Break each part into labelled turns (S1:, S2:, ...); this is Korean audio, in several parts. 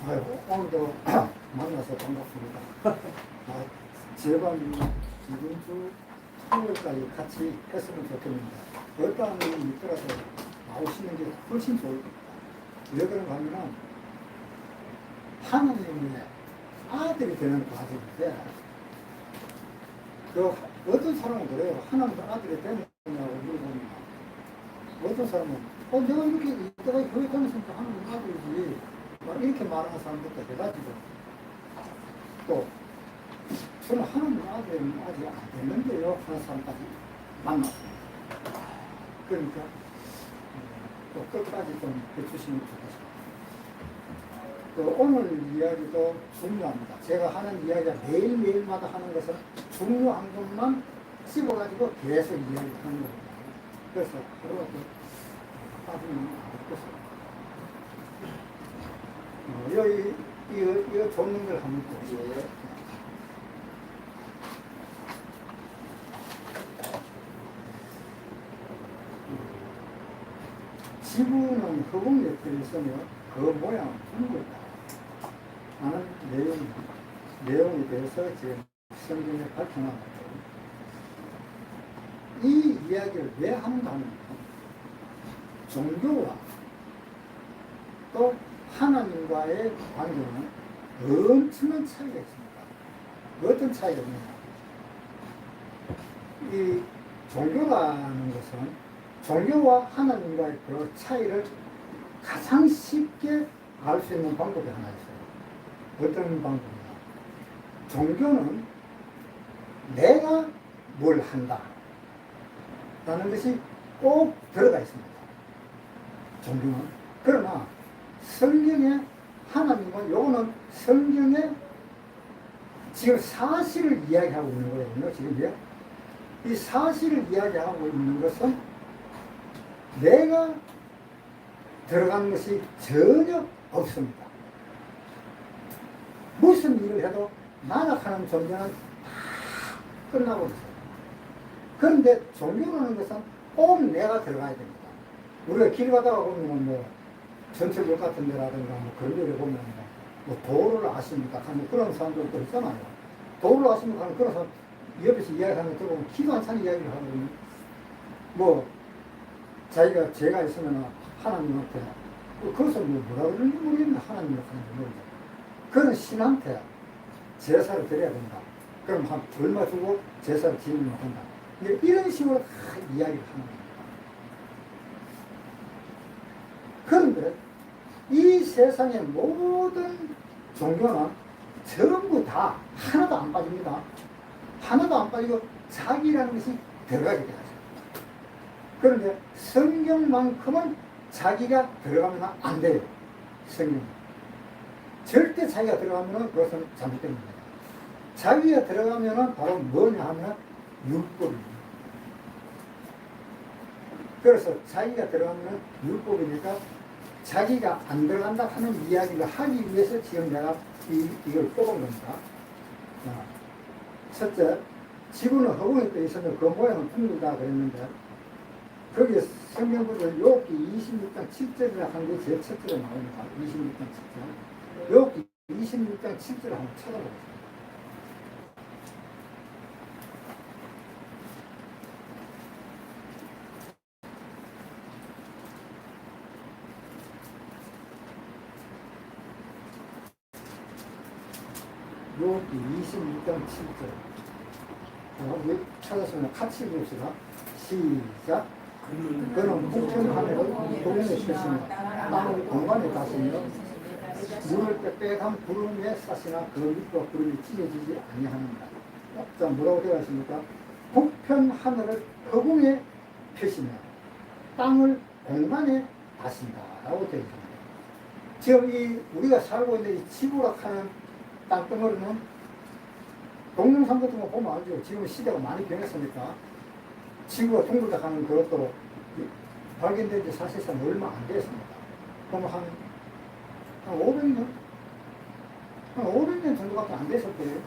S1: 아이고, 오늘도 만나서 반갑습니다. 제발 이번 주 토요일까지 같이 했으면 좋겠는데 어떠한 일이 있더라도 나오시는 게 훨씬 좋을 겁니다. 왜 그런가 하면 하나님의 아들이 되는 과정인데 그 어떤 사람은 그래요. 하나님의 아들이 되느냐고 물어보면 어떤 사람은 내가 이렇게 이때가 교회 다녔으니까 하나님의 아들이지 막 이렇게 말하는 사람들도 해가지고 또 저는 하나님의 아들은 아직 안 됐는데요 하는 사람까지 만났습니다. 그러니까 또 끝까지 좀 해주시면 좋겠습니다. 또 오늘 이야기도 중요합니다. 제가 하는 이야기가 매일매일마다 하는 것은 중요한 것만 씹어가지고 계속 이야기하는 겁니다. 그래서 하루라도 빠지면 안 됐겠어요. 여기 좋은 걸 한번 보세요. 지구는 허공 옆에 있으며 그 모양은 둥글다 하는 내용에 대해서 지금 성경에 밝혀놨는데 이 이야기를 왜 하는가 하면 종교와 또 하나님과의 관계는 엄청난 차이가 있습니다. 어떤 차이가 있느냐? 이 종교라는 것은 종교와 하나님과의 그 차이를 가장 쉽게 알 수 있는 방법이 하나 있어요. 어떤 방법이냐? 종교는 내가 뭘 한다 라는 것이 꼭 들어가 있습니다. 종교는. 그러나 성경에 하나님은 요거는 성경에 지금 사실을 이야기하고 있는 거거든요. 지금 이 사실을 이야기하고 있는 것은 내가 들어간 것이 전혀 없습니다. 무슨 일을 해도 나락하는 존재는 다 끝나고 있어요. 그런데 종교라는 것은 꼭 내가 들어가야 됩니다. 우리가 길 가다가 보면 뭐 전철역 같은 데라든가 뭐 그런 데를 보면 뭐 도를 아십니까? 하는 그런 사람들도 있잖아요. 도를 아십니까? 하는 그런 사람 옆에서 이야기하는 거 들어보면 기도 안 차는 이야기를 하거든요. 뭐 자기가 죄가 있으면 하나님한테 그것을 뭐라 그러는지 모르겠네. 하나님한테 모르겠네. 그런 신한테 제사를 드려야 된다. 그럼 한 얼마 주고 제사를 지내면 된다. 이런 식으로 다 이야기를 하는 겁니다. 그런데 이 세상의 모든 종교는 전부 다 하나도 안 빠집니다. 하나도 안 빠지고 자기라는 것이 들어가게 되죠. 그런데 성경만큼은 자기가 들어가면 안 돼요. 성경. 절대 자기가 들어가면 그것은 잘못된 겁니다. 자기가 들어가면 바로 뭐냐 하면 율법입니다. 그래서 자기가 들어가면 율법이니까 자기가 안 들어간다 하는 이야기를 하기 위해서 지금 내가 이걸 뽑은 겁니다. 첫째, 지구는 허공에 떠 있으면 그 모양은 둥글다 그랬는데 거기에 성경보다 욥기 26장 7절이라 하는 게 제일 첫째로 나옵니다. 26장 7절. 욥기 26장 7절을 한번 찾아보겠습니다. 욥기 26장 7절. 우리 찾았으면 같이 봅시다. 시작. 그는 북평하늘을 도면에 펴시며 땅을 공간에 다스며 물을 빽빽한 구름 위에 싸시나 그 밑과 구름이 찢어지지 아니하는가. 자, 뭐라고 되어 있습니까? 북편 하늘을 허공에 펴시며 땅을 공간에 다신다라고 되어 있습니다. 지금 우리가 살고 있는 이 지구라 하는 땅덩어리는 동영상 같은 거 보면 알죠. 지금 시대가 많이 변했으니까 지구가 둥글다 하는 그것도 발견된 지 사실상 얼마 안 됐습니다. 그럼 한 500년? 한 500년 정도밖에 안 됐을 거예요.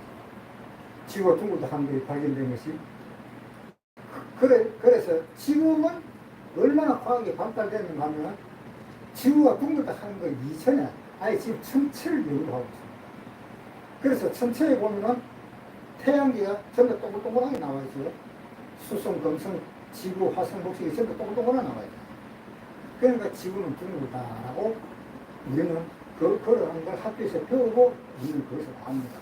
S1: 지구가 둥글다 하는 게 발견된 것이. 그래서 지금은 얼마나 과학이 발달됐는가 하면 지구가 둥글다 하는 거 이전에 아예 지금 천체를 연구하고 있습니다. 그래서 천체에 보면은 태양계가 전부 동글동글하게 나와 있어요. 수성, 금성, 지구, 화성, 목성이 전부 동글동글하게 나와 있어요. 그러니까 지구는 둥글다라고 우리는 그런 걸 학교에서 배우고 우리는 거기서 나옵니다.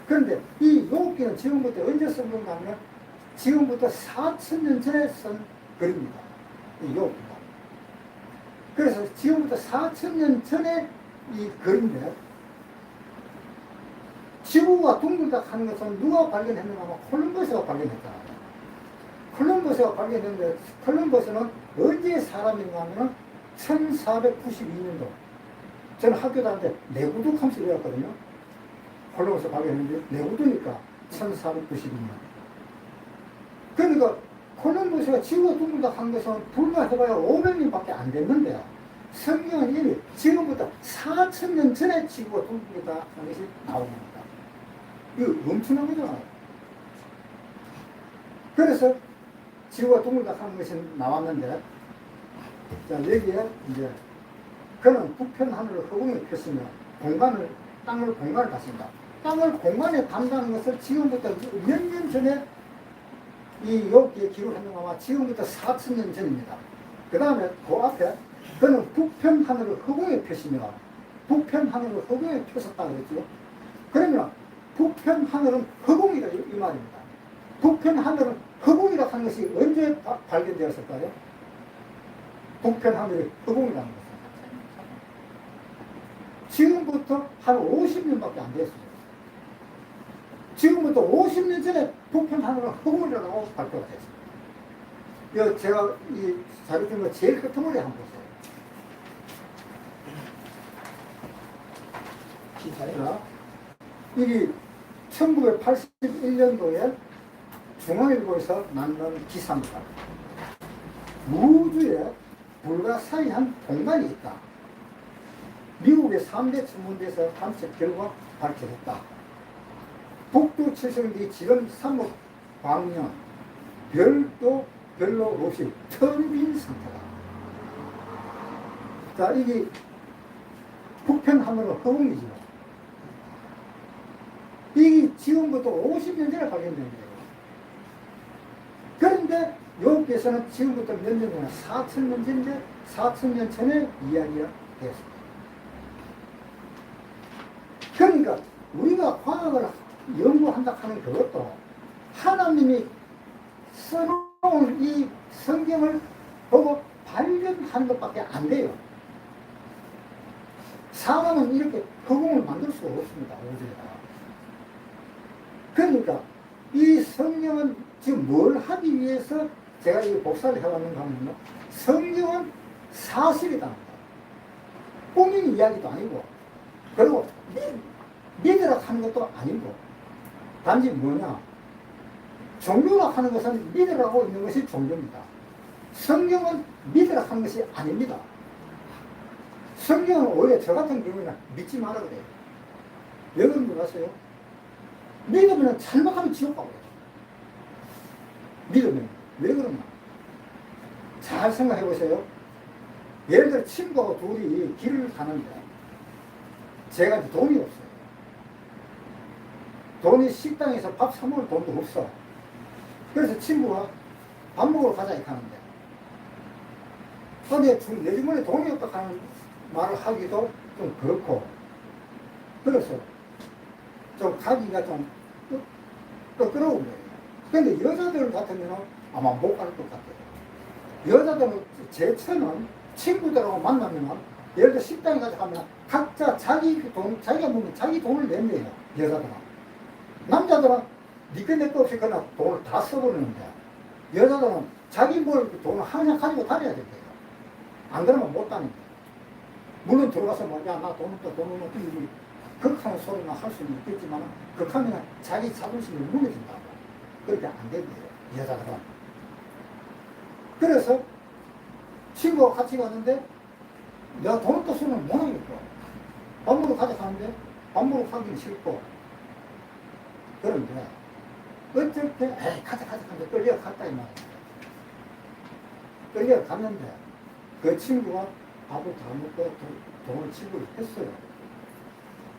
S1: 그런데 이 요기는 지금부터 언제 쓴 건가 하면 지금부터 4,000년 전에 쓴 글입니다. 이 요기가. 그래서 지금부터 4,000년 전에 이 글인데 지구가 둥글다 하는 것은 누가 발견했는가 하면 콜럼버스가 발견했잖아요. 콜럼버스가 발견했는데 콜럼버스는 언제 사람인가 하면 1492년도. 저는 학교 다닐 때 내구도 하면서 배웠거든요. 콜럼버스 발견했는데 내구도니까 1492년. 그러니까 콜럼버스가 지구가 둥글다 한 것은 불과해봐야 500년밖에 안 됐는데요. 성경은 이미 지금부터 4,000년 전에 지구가 둥글다 하는 것이 나온 겁니다. 이거 엄청난 거잖아요. 그래서 지구가 둥글다 하는 것이 나왔는데, 자, 여기에 이제, 그는 북편 하늘을 허공에 폈으며, 땅을 공간을 갖습니다. 땅을 공간에 단다는 것을 지금부터 몇 년 전에 이 여기에 기록했는가 아마 지금부터 4,000년 전입니다. 그 다음에 그 앞에, 그는 북편 하늘을 허공에 폈으며, 북편 하늘을 허공에 폈었다 그랬죠. 그러면, 북편 하늘은 허공이다 이 말입니다. 북편 하늘은 허공이라 하는 것이 언제 발견되었을까요? 북편 하늘이 허공이라는 것은 지금부터 한 50년밖에 안 됐어요. 지금부터 50년 전에 북편 하늘은 허공이라고 발표가 됐습니다. 제가 이 자료 중에 제일 끝머리 한번 보세요. 기사가 이게 1981년도에 중앙일보에서 만든 기사입니다. 우주에 불가사의한 공간이 있다. 미국의 3대 천문대에서 탐색 결과 밝혀졌다. 북두 칠성기 지름 3억 광년 별도 별로 없이 텅 빈 상태다. 자, 이게 북편 하늘은 허공이죠. 이게 지금부터 50년 전에 발견된 거예요. 그런데 여기에서는 지금부터 몇 년 전에 4,000년 전에 4,000년 전에 이야기가 되었습니다. 그러니까 우리가 과학을 연구한다 하는 그것도 하나님이 써놓은 이 성경을 보고 발견하는 것밖에 안 돼요. 사람은 이렇게 허공을 만들 수가 없습니다. 우주에다가. 그러니까 이 성경은 지금 뭘 하기 위해서 제가 이 복사를 해왔는가 하면요. 성경은 사실이다. 꾸민 이야기도 아니고, 그리고 믿으라 하는 것도 아니고, 단지 뭐냐. 종교라 하는 것은 믿으라고 있는 것이 종교입니다. 성경은 믿으라 하는 것이 아닙니다. 성경은 오히려 저 같은 경우에는 믿지 마라 그래요. 왜 그런 줄 아세요? 믿으면 잘못하면 지옥 가고 믿으면 왜 그러나? 잘 생각해 보세요. 예를 들어 친구하고 둘이 길을 가는데 제가 이제 돈이 없어요. 돈이 식당에서 밥 사 먹을 돈도 없어. 그래서 친구가 밥 먹으러 가자 이렇게 하는데 근데 내 주머니에 돈이 없다 하는 말을 하기도 좀 그렇고 그래서 좀 가기가 좀 끄끄러운 거예요. 근데 여자들 같으면 아마 못 갈 것 같아요. 여자들은 제처는 친구들하고 만나면 예를 들어 식당에 가서 가면 각자 자기 돈, 자기가 먹으면 자기 돈을 낸대요. 여자들은. 남자들은 니꺼 내꺼 없이 그냥 돈을 다 써버리는데 여자들은 자기 뭘 돈을 항상 가지고 다녀야 된대요. 안 그러면 못 다닙니다. 물론 들어가서 뭐, 야, 나 돈 없다, 돈 없다, 극하는 소리나 할 수는 있겠지만, 극하면 자기 자존심이 무너진다고. 그렇게 안 된대요, 여자들은. 그래서 친구와 같이 가는데, 내가 돈 없다 쓰면 못 하겠고, 밥 먹으러 가자 하는데, 밥 먹으러 가기는 싫고, 그런데, 어쩔 때, 에이, 가자 하는데 끌려갔다, 이 말이야. 끌려갔는데, 그 친구가 밥을 다 먹고 돈을 지불을 했어요.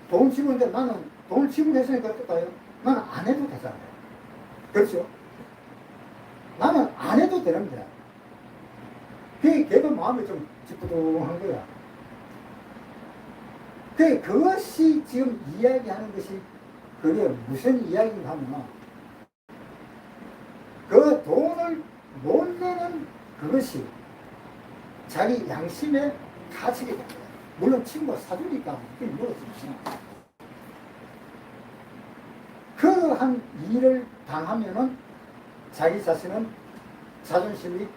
S1: 돈 지불인데 나는 돈을 지불했으니까 어떨까요? 나는 안 해도 되잖아요. 그렇죠? 나는 안 해도 되는데 걔도 마음이 좀 찌뿌둥한 거야. 그것이 지금 이야기하는 것이 그게 무슨 이야기인가 하면 그 돈을 못 내는 그것이 자기 양심의 가치가 된 거야. 물론 친구가 사주니까 그게 물어주지만 그러한 일을 당하면은 자기 자신은 자존심이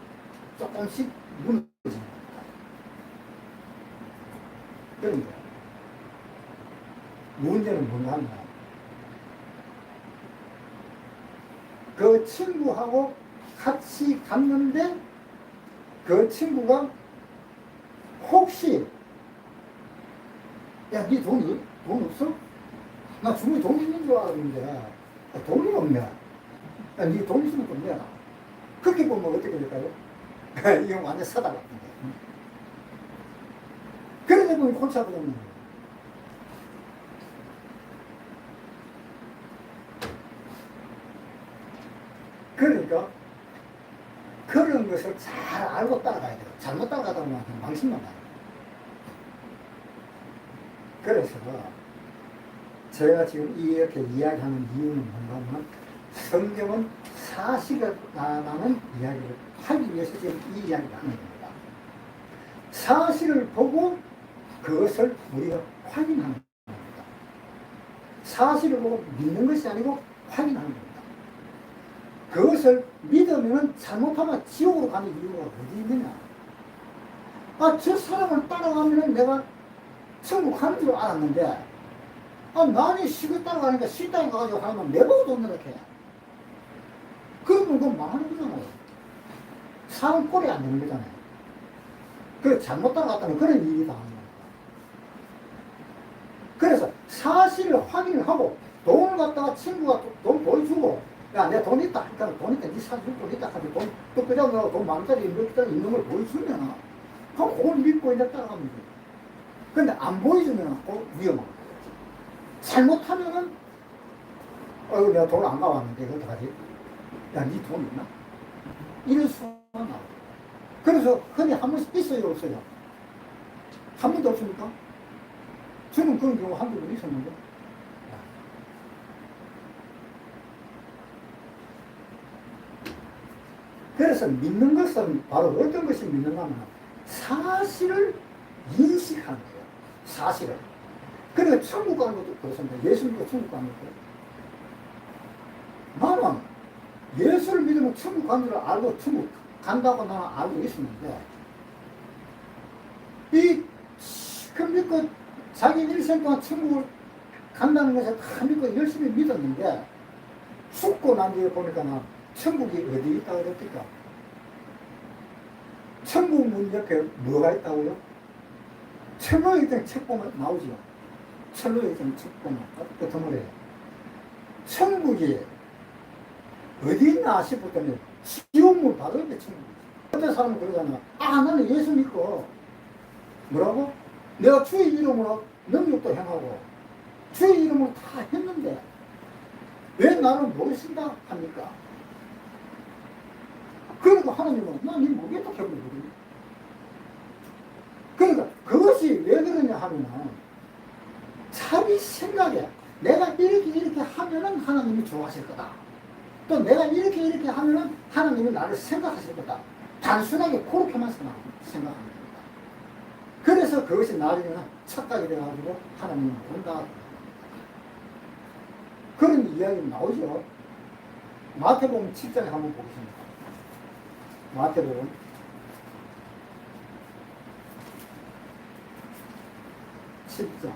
S1: 조금씩 무너지는 겁니다. 그러니까 문제는 뭔가 하면 그 친구하고 같이 갔는데 그 친구가 혹시 야, 네 돈 없어? 나 주머니 돈 있는 줄 알았는데 돈이 없네. 야, 네 돈 있으면 좀 내라. 그렇게 보면 어떻게 될까요? 이건 완전 사다 같은데. 그러다 보면 골치 아프다는 거예요. 그러니까 그런 것을 잘 알고 따라가야 돼요. 잘못 따라가다 보면 망신만 나요. 그래서 제가 지금 이렇게 이야기하는 이유는 뭔가 하면 성경은 사실을 나가는 이야기를 하기 위해서 지금 이 이야기를 하는 겁니다. 사실을 보고 그것을 우리가 확인하는 겁니다. 사실을 보고 믿는 것이 아니고 확인하는 겁니다. 그것을 믿으면 잘못하면 지옥으로 가는 이유가 어디 있느냐? 아, 저 사람을 따라가면 내가 천국 가는 줄 알았는데, 아, 나는 시골 따라가니까 시땅에 가가지고 하면 내보고 돈 내놓게. 그러면 그건 망하는 거잖아요. 사람 꼴이 안 되는 거잖아요. 그 잘못 따라갔다는 그런 일이 당하는 겁니다. 그래서 사실을 확인을 하고 돈을 갖다가 친구가 돈 보여주고 야, 내 돈 있다. 그러니까 돈 있다. 네 사줄 돈 있다. 하고 돈, 또 그냥 돈 만원짜리, 몇 개짜리 있는 걸 보여주면, 그럼 그걸 믿고 이제 따라가면 돼. 근데 안 보여주면 위험한 거야. 잘못하면은, 내가 돈을 안 가왔는데, 이거 어떡하지? 야, 네 돈 있나? 이럴 수가 나와. 그래서 흔히 한 번씩 있어요, 없어요? 한 번도 없습니까? 저는 그런 경우 한두 번 있었는데. 그래서 믿는 것은 바로 어떤 것이 믿는가 하면 사실을 인식하는 거예요. 사실을. 그러니까 천국 가는 것도 그렇습니다. 예수 믿고 천국 가는 것도. 나는 예수를 믿으면 천국 가는 줄 알고 천국 간다고 나는 알고 있었는데 그 믿고 자기 일생 동안 천국을 간다는 것을 다 믿고 열심히 믿었는데 죽고 난 뒤에 보니까 나 천국이 어디 있다고 그랬을까? 천국 문 옆에 뭐가 있다고요? 철로에 있던 책 보면 나오죠. 철로에 있던 책 보면 그 드물어요. 천국이 어디 있나 싶었더니 지옥문 바로 옆에 천국이 있어요. 어떤 사람은 그러잖아. 아, 나는 예수 믿고 뭐라고? 내가 주의 이름으로 능력도 행하고 주의 이름으로 다 했는데 왜 나를 모르신다 합니까? 그러니까 하나님은 난 이 모르겠다 결국은. 그러니까 그것이 왜 그러냐 하면은 자기 생각에 내가 이렇게 하면은 하나님이 좋아하실 거다. 또 내가 이렇게 하면은 하나님이 나를 생각하실 거다. 단순하게 그렇게만 생각하는 겁니다. 그래서 그것이 나중에는 착각이 돼가지고 하나님은 본다. 그런 이야기 나오죠. 마태복음 7장에 한번 보겠습니다. 마태복음 7장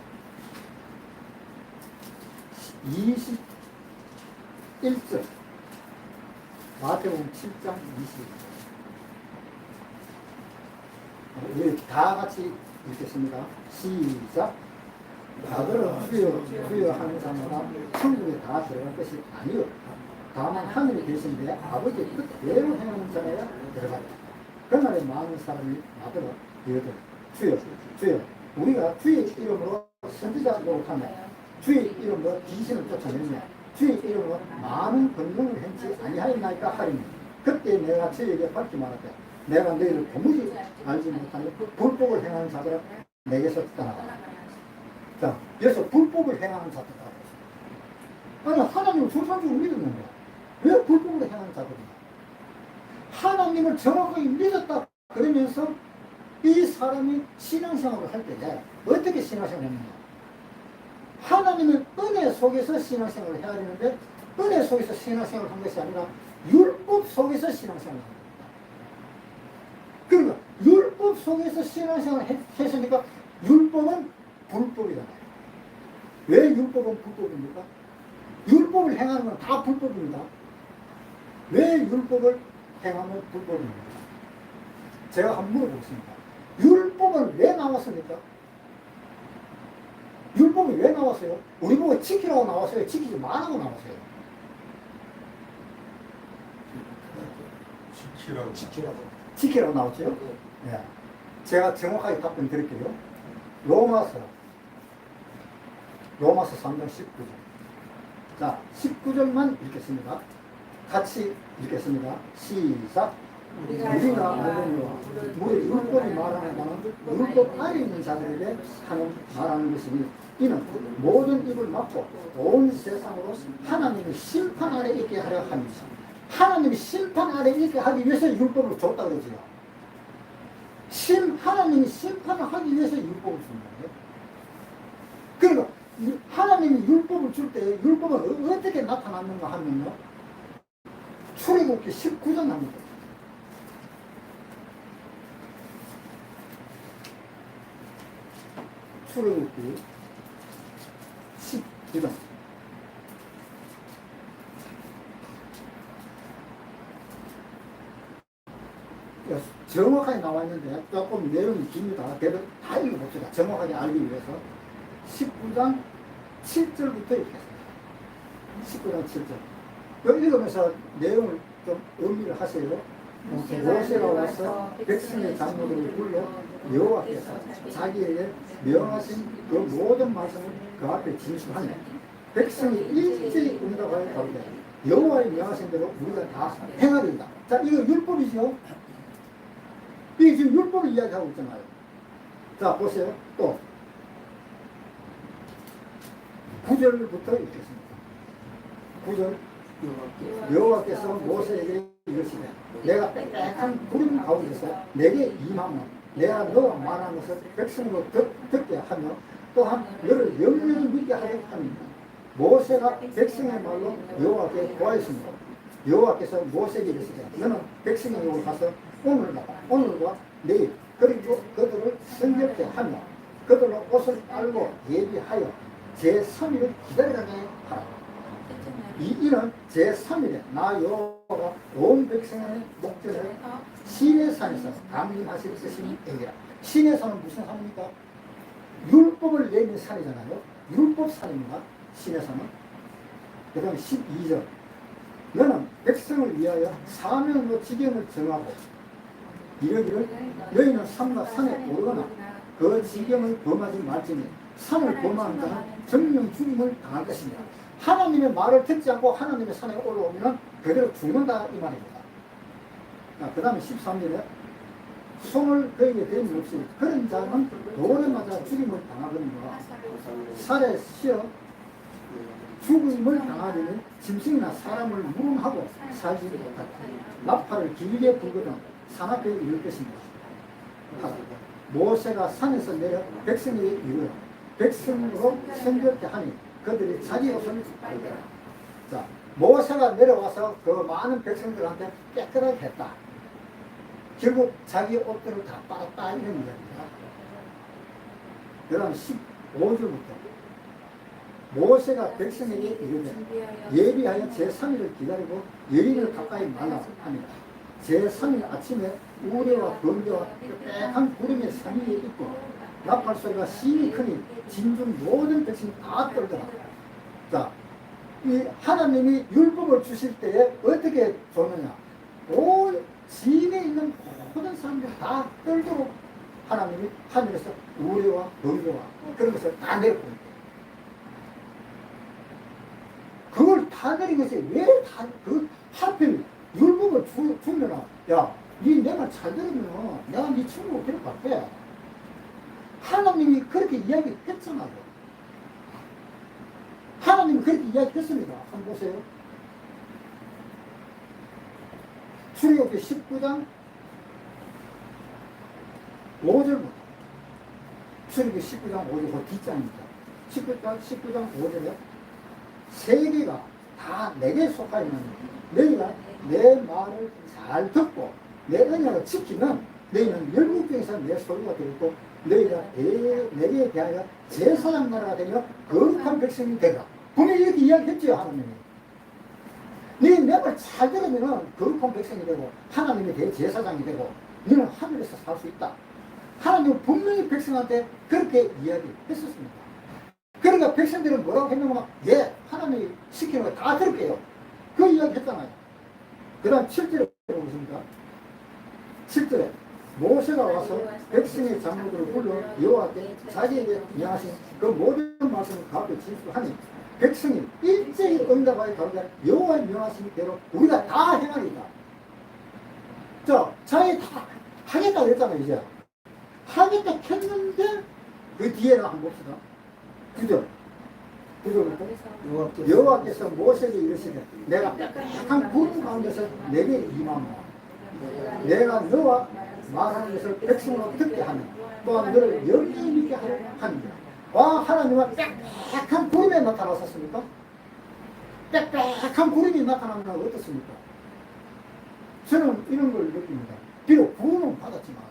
S1: 21절. 마태복음 7장 21절. 다 같이 읽겠습니다. 시작. 다들은 주여 하는 자마다 천국에 다 들어갈 것이 아니요 다만 하늘에 계신데 아버지의 뜻대로 행하는 자마다 들어가리라. 그날에 많은 사람이 나더러 이르되 주여 우리가 주의 이름으로 선지자 노릇하며 주의 이름으로 귀신을 쫓아내며 주의 이름으로 많은 권능을 행치 아니하였나이까 하리니 그때 내가 저에게 밝히 말하되 내가 너희를 도무지 알지 못하는 불법을 행하는 자들아 내게서 떠나가라. 자, 그래서 불법을 행하는 자들이라고 했어요. 아니 하나님을 정상적으로 믿었는데 왜 불법을 행하는 자들이냐. 하나님을 정확하게 믿었다 그러면서 이 사람이 신앙생활을 할 때 어떻게 신앙생활을 했느냐. 하나님은 은혜 속에서 신앙생활을 해야 되는데 은혜 속에서 신앙생활을 한 것이 아니라 율법 속에서 신앙생활을 합니다. 그러니까 율법 속에서 신앙생활을 했으니까 율법은 불법이잖아요. 왜 율법은 불법입니까? 율법을 행하는 건 다 불법입니다. 왜 율법을 행하면 불법입니까? 제가 한번 물어보겠습니다. 율법은 왜 나왔습니까? 율법이 왜 나왔어요? 우리 보고 지키라고 나왔어요? 지키지 말라고 나왔어요? 지키라고 나왔죠? 네. 제가 정확하게 답변 드릴게요. 로마서 3장 19절. 자, 19절만 읽겠습니다. 같이 읽겠습니다. 시작. 우리가 알거니와 우리 율법이 말하는 바는 율법 안에 있는 자들에게 하는 말하는 것이니 이는 모든 입을 막고 온 세상으로 하나님이 심판 아래 있게 하려 합니다. 하나님이 심판 아래 있게 하기 위해서 율법을 줬다고 그러지요. 하나님이 심판을 하기 위해서 율법을 준 거예요. 그러니까 하나님이 율법을 줄 때 율법은 어떻게 나타났는가 하면요. 출애굽기 19장 합니다. 출애굽기 19장. 정확하게 나와 있는데 조금 내용이 깁니다. 그래도 다 읽어봅시다. 정확하게 알기 위해서 19장 7절부터 읽겠습니다. 19장 7절. 여기 읽으면서 내용을 좀 의미를 하세요. 모세가 와서 백성의 장로들을 불러 여호와께서 자기에게 명하신 그 모든 말씀을 그 앞에 진술하며 백성이 일제히 응답하여 가로되 여호와의 명하신 대로 우리가 다 행하리이다. 자, 이거 율법이죠. 이게 지금 율법을 이야기하고 있잖아요. 자, 보세요. 또 9절부터 읽겠습니다. 9절. 여호와께서 모세에게 이르시되 내가 빽빽한 구름 가운데서 내게 임하면 내가 너와 말하는 것을 백성으로 듣게 하며 또한 너를 영영히 믿게 하려 합니다. 모세가 백성의 말로 여호와께 구하였습니다. 여호와께서 모세에게 이르시되 너는 백성의 집으로 가서 오늘과 내일 그리고 그들을 성결케 하며 그들로 옷을 빨고 예비하여 제3일을 기다리게 하라. 이는 제3일에 나 여호와가 온 백성의 목전에 시내산에서 강림하실 것이니 이니라. 시내산은 무슨 산입니까? 율법을 내린 산이잖아요. 율법산입니다. 시내산은. 그 다음에 12절. 너는 백성을 위하여 사명으로 지경을 정하고 이러기를 너희는 삼가 산에 오르거나 그 지경을 범하지 말지니 산을 범하는 자는 정령 죽임을 당할 것입니다. 하나님의 말을 듣지 않고 하나님의 산에 올라오면 그대로 죽는다 이 말입니다. 그 다음에 13절에 손을 그에게 대는 없이 그런 자는 돌에 맞아 죽임을 당하거니와 살에 씌어 죽임을 당하려니 짐승이나 사람을 무능하고 살지 못하고 나팔을 길게 불거든 산 앞에 이를 것입니다. 모세가 산에서 내려 백성에게 이르러 백성으로 성결케 하니 그들이 자기 옷을 빨더라. 자, 모세가 내려와서 그 많은 백성들한테 깨끗하게 했다. 결국 자기 옷들을 다 빨았다 이런 이야기입니다. 그 다음 15절부터 모세가 백성에게 이르되 예비하여 제3일을 기다리고 열흘을 가까이 말라 합니다. 제3일 아침에 우레와 번개와 빽빽한 구름의 산위에 있고 나팔 소리가 심히 크니 진중 모든 백성이 다 떨더라. 자, 이 하나님이 율법을 주실 때에 어떻게 줬느냐? 온 진에 있는 모든 사람들이 다 떨도록 하나님이 하늘에서 우레와 번개와 그런 것을 다 내려보는 거예요. 하늘인 것이 왜 다, 하필 율법을 주면은, 야, 내 말 잘 들으면 내가 네 친구로 데려갈게. 하나님이 그렇게 이야기했잖아요. 하나님이 그렇게 이야기했습니다. 한번 보세요. 출애굽기 19장 5절부터. 출애굽기 19장 5절, 그 뒷장입니다. 19장 5절에 세계가 다 내게 속하여 있는 너희가 내 말을 잘 듣고 내 언약을 지키면 너희는 열국 중에서 내 소유가 되고 너희가 내게 대하여 제사장 나라가 되며 거룩한 백성이 되리라. 분명히 이렇게 이야기했죠, 하나님이. 너희 내 말 잘 들으면 거룩한 백성이 되고 하나님이 대제사장이 되고 너는 하늘에서 살 수 있다. 하나님은 분명히 백성한테 그렇게 이야기했었습니다. 그러니까 백성들은 뭐라고 했냐면, 예, 하나님이 시키는 거 다 들을게요. 그 이야기 했잖아요. 그 다음 7절에 보겠습니다. 7절에 모세가 와서 백성의 장로들을 불러 여호와께 자기에게 명하신 그 모든 말씀을 가볍게 진술하니 백성이 일제히 응답하여 가로되 여호와의 명하신 대로 우리가 다 행하리이다. 자, 자기 다 하겠다 그랬잖아요. 이제 하겠다 했는데 그 뒤에는 한번 봅시다. 그죠? 여호와께서 모세에게 이르시되 내가 한 구름 가운데서 내게 임하노라. 내가 너와 말하는 것을 백성으로 듣게 하며 또한 너를 영광 있게 하느니라. 와, 하나님은 빽빽한 구름에 나타나셨습니까? 빽빽한 구름이 나타나는 건 어떻습니까? 저는 이런 걸 느낍니다. 비록 구원은 받았지만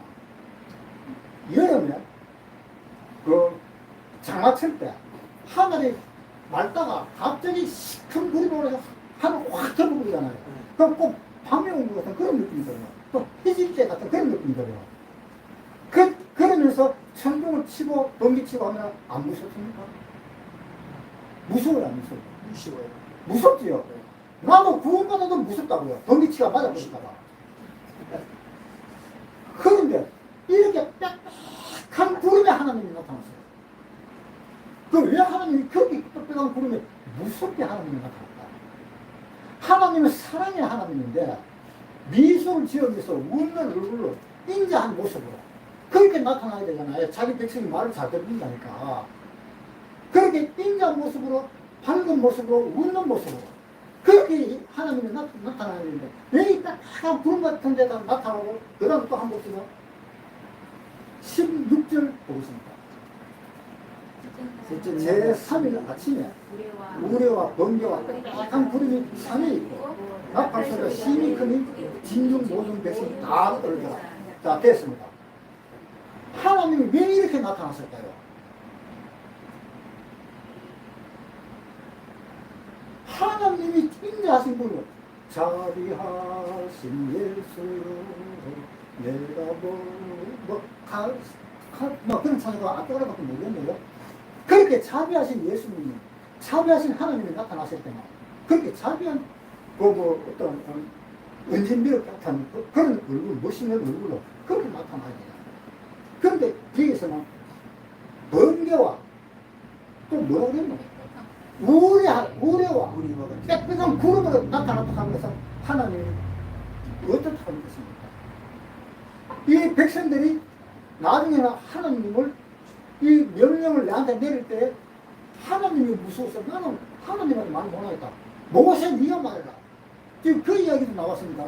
S1: 여름에 그 장마철 때 하늘이 맑다가 갑자기 큰 구름이 오면서 하늘 확 덮어버리잖아요. 그럼 꼭 밤에 온 것 같은 그런 느낌이 들어요. 또 해질때 같은 그런 느낌이 들어요. 그러면서 천둥을 치고 번개 치고 하면 안 무섭습니까? 무서워요, 안 무서워요?
S2: 무서워요.
S1: 무섭지요? 나도 구원받아도 무섭다고요. 번개 치가 맞아버릴까봐. 그런데 이렇게 빽빽한 구름에 하나님이 나타났어요. 그럼 왜 하나님이 그렇게 빽빽한 구름에 무섭게 하나님이 나타났다? 하나님은 사랑의 하나님인데 미소를 지으면서 웃는 얼굴로 인자한 모습으로 그렇게 나타나야 되잖아요. 자기 백성이 말을 잘 듣는다니까. 그렇게 인자한 모습으로, 밝은 모습으로, 웃는 모습으로 그렇게 하나님이 나타나야 되는데 왜 이 빽빽한 구름 같은 데다 나타나고 그 다음 또 한 번 보시면 16절 보겠습니다. 제3일 아침에 우레와 번개와 빽빽한 구름이 산에 있고 나팔소리가 심히 크니 진중 모든 백성이 다 떨더라. 자, 됐습니다. 하나님이 왜 이렇게 나타났을까요? 하나님이 인자하신 분으로 자비하신 예수로 내가 그런 찬양가 앞쪽으로밖에 모르겠네요. 그렇게 자비하신 예수님이, 자비하신 하나님이 나타났을 때는 그렇게 자비한 어떤 은진비를 같은 그런 얼굴, 멋있는 얼굴로 그렇게 나타나야 돼요. 그런데 뒤에서는 번개와 또 뭐라고 그랬나? 우레와 빽빽한 구름으로 나타났다고 하면서 하나님이 어떻게 하는 것입니까? 이 백성들이 나중에는 하나님을 이 명령을 내한테 내릴 때 하나님이 무서워서 나는 하나님한테 말 못하겠다. 모세 네가 말해라. 지금 그 이야기도 나왔습니다.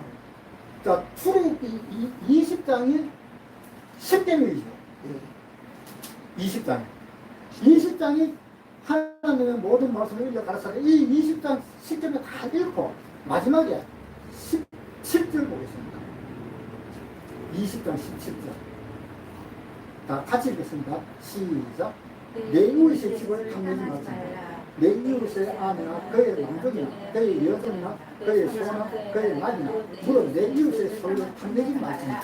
S1: 자, 출애굽기 20장이 10계명이죠. 20장이 하나님의 모든 말씀을 읽어 가르쳐서 이 20장 10절을 다 읽고 마지막에 17절 보겠습니다. 20장 17절. 다 같이 읽겠습니다. 시작. 내 이웃의 집을 탐내지 말지니라. 내 이웃의 아내나 그의 남종이나 그의 여종이나 그의 소나 그의 낙이나 물론 내 이웃의 소유를 탐내지 말지니라.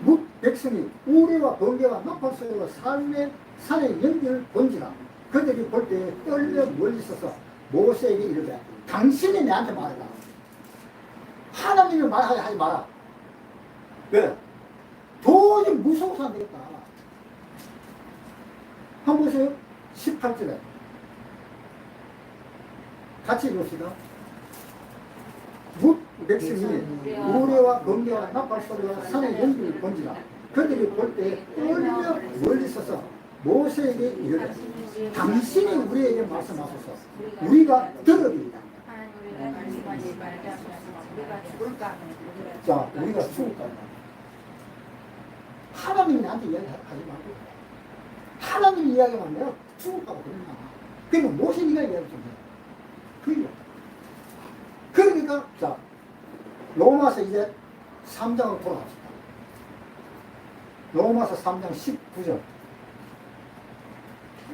S1: 묵 백성이 우레와 번개와 나팔소리와 산의 연기를 본지라. 그들이 볼 때 떨려 멀리 있어서 모세에게 이르되 당신이 내한테 말해라. 하나님이 말하지 마라. 왜? 도저히 무서워서 안 되겠다. 한번 보세요. 18절에 같이 봅시다. 묵 백성이 우레와 번개와 나팔 소리와 산의 연기를 본지라 그들이 볼 때 떨며 멀리 서서 모세에게 이르되 당신이 우리에게 말씀하소서 우리가 들으리이다. 자, 우리가 죽을까? 하나님이 나한테 이야기하지 말고 하나님이 이야기하면 내가 죽을까봐 그러냐. 그러면 모세니가 이야기 좀 해. 그래요. 그러니까 자 로마서 이제 3장으로 돌아갑시다. 로마서 3장 19절.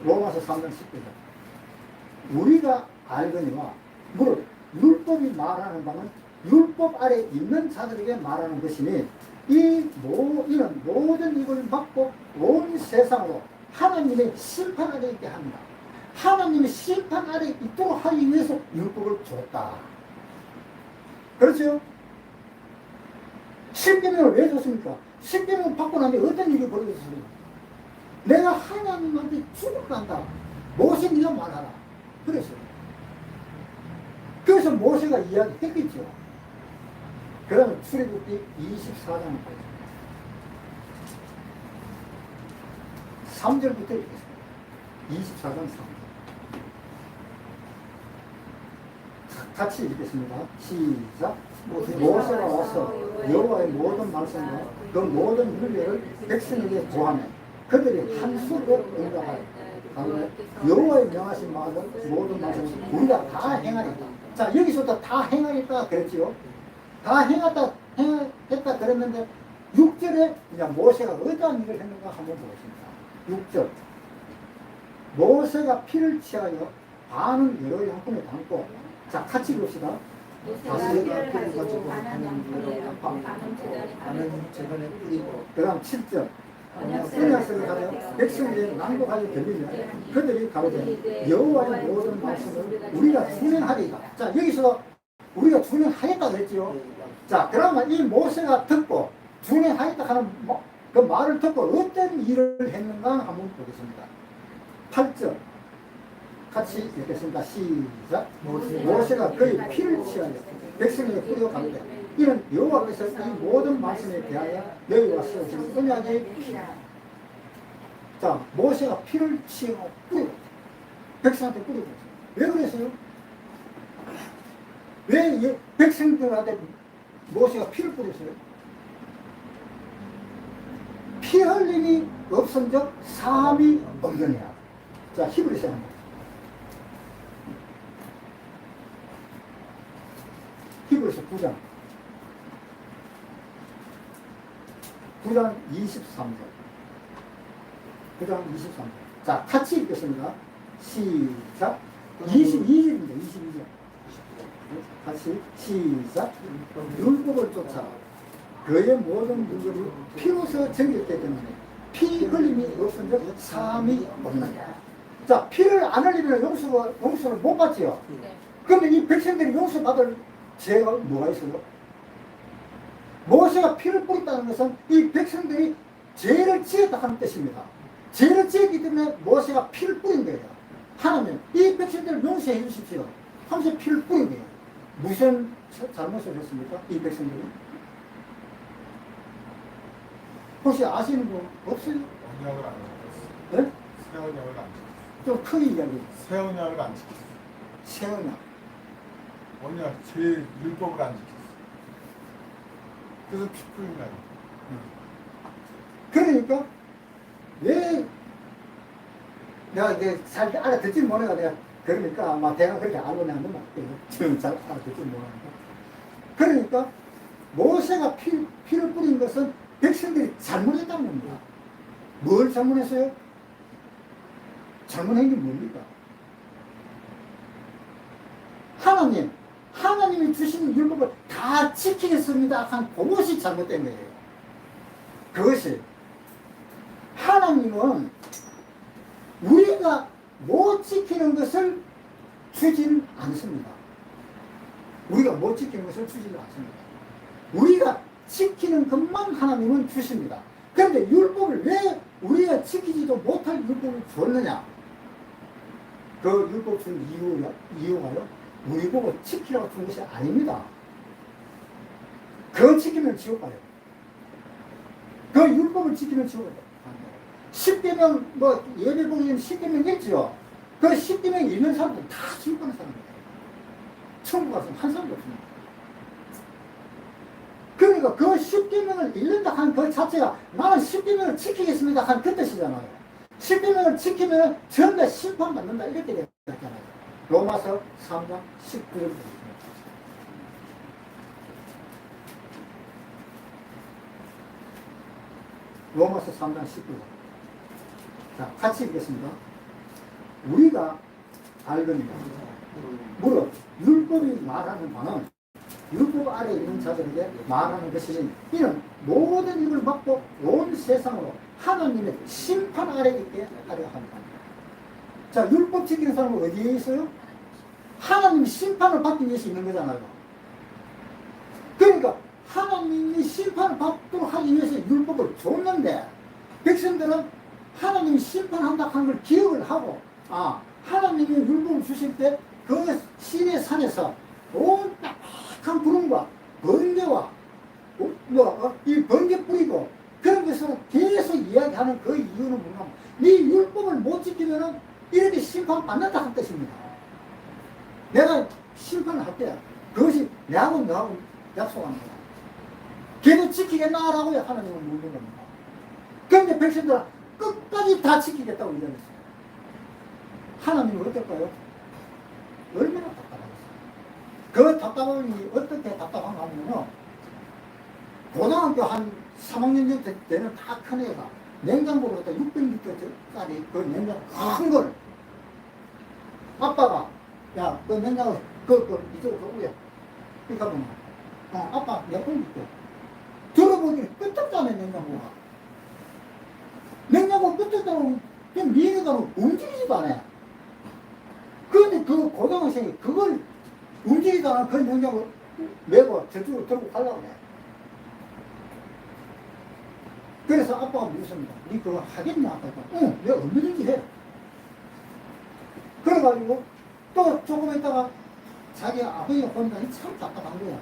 S1: 로마서 3장 19절. 우리가 알거니와 무릇 율법이 말하는 바는 율법 아래 있는 자들에게 말하는 것이니 이는 모든 이걸 막고 온 세상으로 하나님의 심판 아래 있게 합니다. 하나님의 심판 아래 있도록 하기 위해서 율법을 줬다. 그렇죠? 십계명을 왜 줬습니까? 십계명을 받고 나면 어떤 일이 벌어졌습니까? 내가 하나님한테 죽을 간다. 모세 네가 말하라. 그랬어요. 그래서 모세가 이야기했겠죠. 그 다음에 출애굽기 24장을 보겠습니다. 3절부터 읽겠습니다. 24장 3절. 같이 읽겠습니다. 시작. 모세가 와서 여호와의 모든 말씀과 그 모든 율례를 백성에게 고하매 그들이 한 수로 응답하여 여호와의 명하신 모든 말씀을 우리가 다 행하리다. 자, 여기서부터 다 행하리다 그랬지요. 다 행했다 그랬는데 6절에 이제 모세가 어떠한 일을 했는가 한번 보겠습니다. 6절. 모세가 피를 취하여 반은 여러 양푼에 담고 자, 같이 봅시다.
S2: 모세가 피를 가지고 반은 재단에 뿌리고
S1: 그 다음 7절. 언약서를 가려 백성들이 낭독하여 들리면 그들이 가로되 여호와의 모든 말씀을 우리가 준행하리이다. 자, 여기서 우리가 준행하겠다 그랬지요. 자, 그러면 이 모세가 듣고 준행하겠다 하는 그 말을 듣고 어떤 일을 했는가 한번 보겠습니다. 8절 같이 읽겠습니다. 시작. 모세가 그의 피를 취하여 백성에게 뿌려 가로되 이는 여호와께서 이 모든 말씀에 대하여 너희와 세우신 언약의 피라. 자, 모세가 피를 취하고 뿌려 백성한테 뿌리고 왜 그랬어요? 왜 백성들한테 모세가 피를 뿌렸어요? 피 흘림이 없은적 사함이 없느니라. 자, 히브리서 합니다. 히브리서 9장 23절. 9장 23절. 자, 같이 읽겠습니다. 시작. 22절입니다. 22절. 같이 시작. 율법을 쫓아 그의 모든 율법이 피로서 정했기 때문에 피 흘림이 없은적 사함이 없느니라. 자, 피를 안 흘리면 용서를 못 받지요. 그런데 이 백성들이 용서받을 죄가 뭐가 있어요? 모세가 피를 뿌렸다는 것은 이 백성들이 죄를 지었다 하는 뜻입니다. 죄를 지었기 때문에 모세가 피를 뿌린 거예요. 하나님, 이 백성들을 용서해 주십시오 하면서 피를 뿌린 거예요. 무슨 잘못을 했습니까? 이 백성들이? 혹시 아시는 분 없어요?
S3: 언약을 안 지켰어.
S1: 네?
S3: 새 언약을 안 지켰어.
S1: 좀 크게 이야기해요.
S3: 새 언약을 안 지켰어.
S1: 새 언약.
S3: 언약 제 율법을 안 지켰어. 그래서 피 뿌린 거야.
S1: 그러니까 왜 내가 이제 잘 알아듣지 못해가 내가 그러니까 아마 대강 그렇게 알고 내가 너무 지금 잘 알아듣지 못하니까 그러니까 모세가 피를 뿌린 것은 백성들이 잘못했다는 겁니다. 뭘 잘못했어요? 잘못한 게 뭡니까? 하나님이 주신 율법을 다 지키겠습니다 한 그것이 잘못된 거예요. 그것이 하나님은 우리가 못 지키는 것을 주지는 않습니다. 우리가 못 지키는 것을 주지는 않습니다. 우리가 지키는 것만 하나님은 주십니다. 그런데 율법을 왜 우리가 지키지도 못할 율법을 줬느냐? 그 율법 준 이유가요? 우리 보고 지키라고 준 것이 아닙니다. 그거 지키면 지옥 가요. 그 율법을 지키면 지옥 가요. 10계명 뭐 예배 보기에는 10계명 있죠. 그 10계명 읽는 사람들 다 지옥 가는 사람입니다. 천국 가서 한 사람도 없습니다. 그러니까 그 10계명을 읽는다 하는 그 자체가 나는 10계명을 지키겠습니다 하는 그 뜻이잖아요. 10계명을 지키면 전부 다 심판받는다 이렇게 되잖아요. 로마서 3장 19절. 로마서 3장 19절. 자, 같이 읽겠습니다. 우리가 알거니와 무릇 율법이 말하는 바는 율법 아래에 있는 자들에게 말하는 것이니 이는 모든 일을 막고 온 세상으로 하나님의 심판 아래에 있게 하려 합니다. 자, 율법 지키는 사람은 어디에 있어요? 하나님이 심판을 받기 위해서 있는 거잖아요. 그러니까 하나님이 심판을 받도록 하기 위해서 율법을 줬는데 백성들은 하나님이 심판한다 하는 걸 기억을 하고 하나님이 율법을 주실 때 그 시내 산에서 온 딱딱한 구름과 번개와 이 번개 뿌리고 그런 것을 계속 이야기하는 그 이유는 뭔가 네 율법을 못 지키면 이렇게 심판받는다 는 뜻입니다. 내가 심판을 할 때 그것이 내하고 너하고 약속하는 거야. 걔도 지키겠나라고 하나님은 묻는 겁니다. 그런데 백성들은 끝까지 다 지키겠다고 이야기했어요. 하나님은 어떨까요? 얼마나 답답하겠어요. 그 답답함이 어떻게 답답한가 하면요. 고등학교 한 3학년 때는 다 큰 애가 냉장고로 갖다 600리터짜리 그 냉장고 큰 걸 아빠가 야, 그 냉장고 이쪽으로 오야. 그러니까 보면 아빠 몇 번 줄게. 들어보니 끄떡잖아요 냉장고가. 냉장고 끄떡잖아. 그냥 미니가 움직이지도 않아. 그런데 그 고등학생이 그걸 움직이지도 않아. 그 냉장고 메고 저쪽으로 들고 가려고 해. 그래서 아빠가 묻습니다. 니 그거 하겠냐? 아빠가. 응, 내가 얼마든지 해. 그래가지고 또 조금 있다가 자기 아버지가 보니까 참 답답한 거야.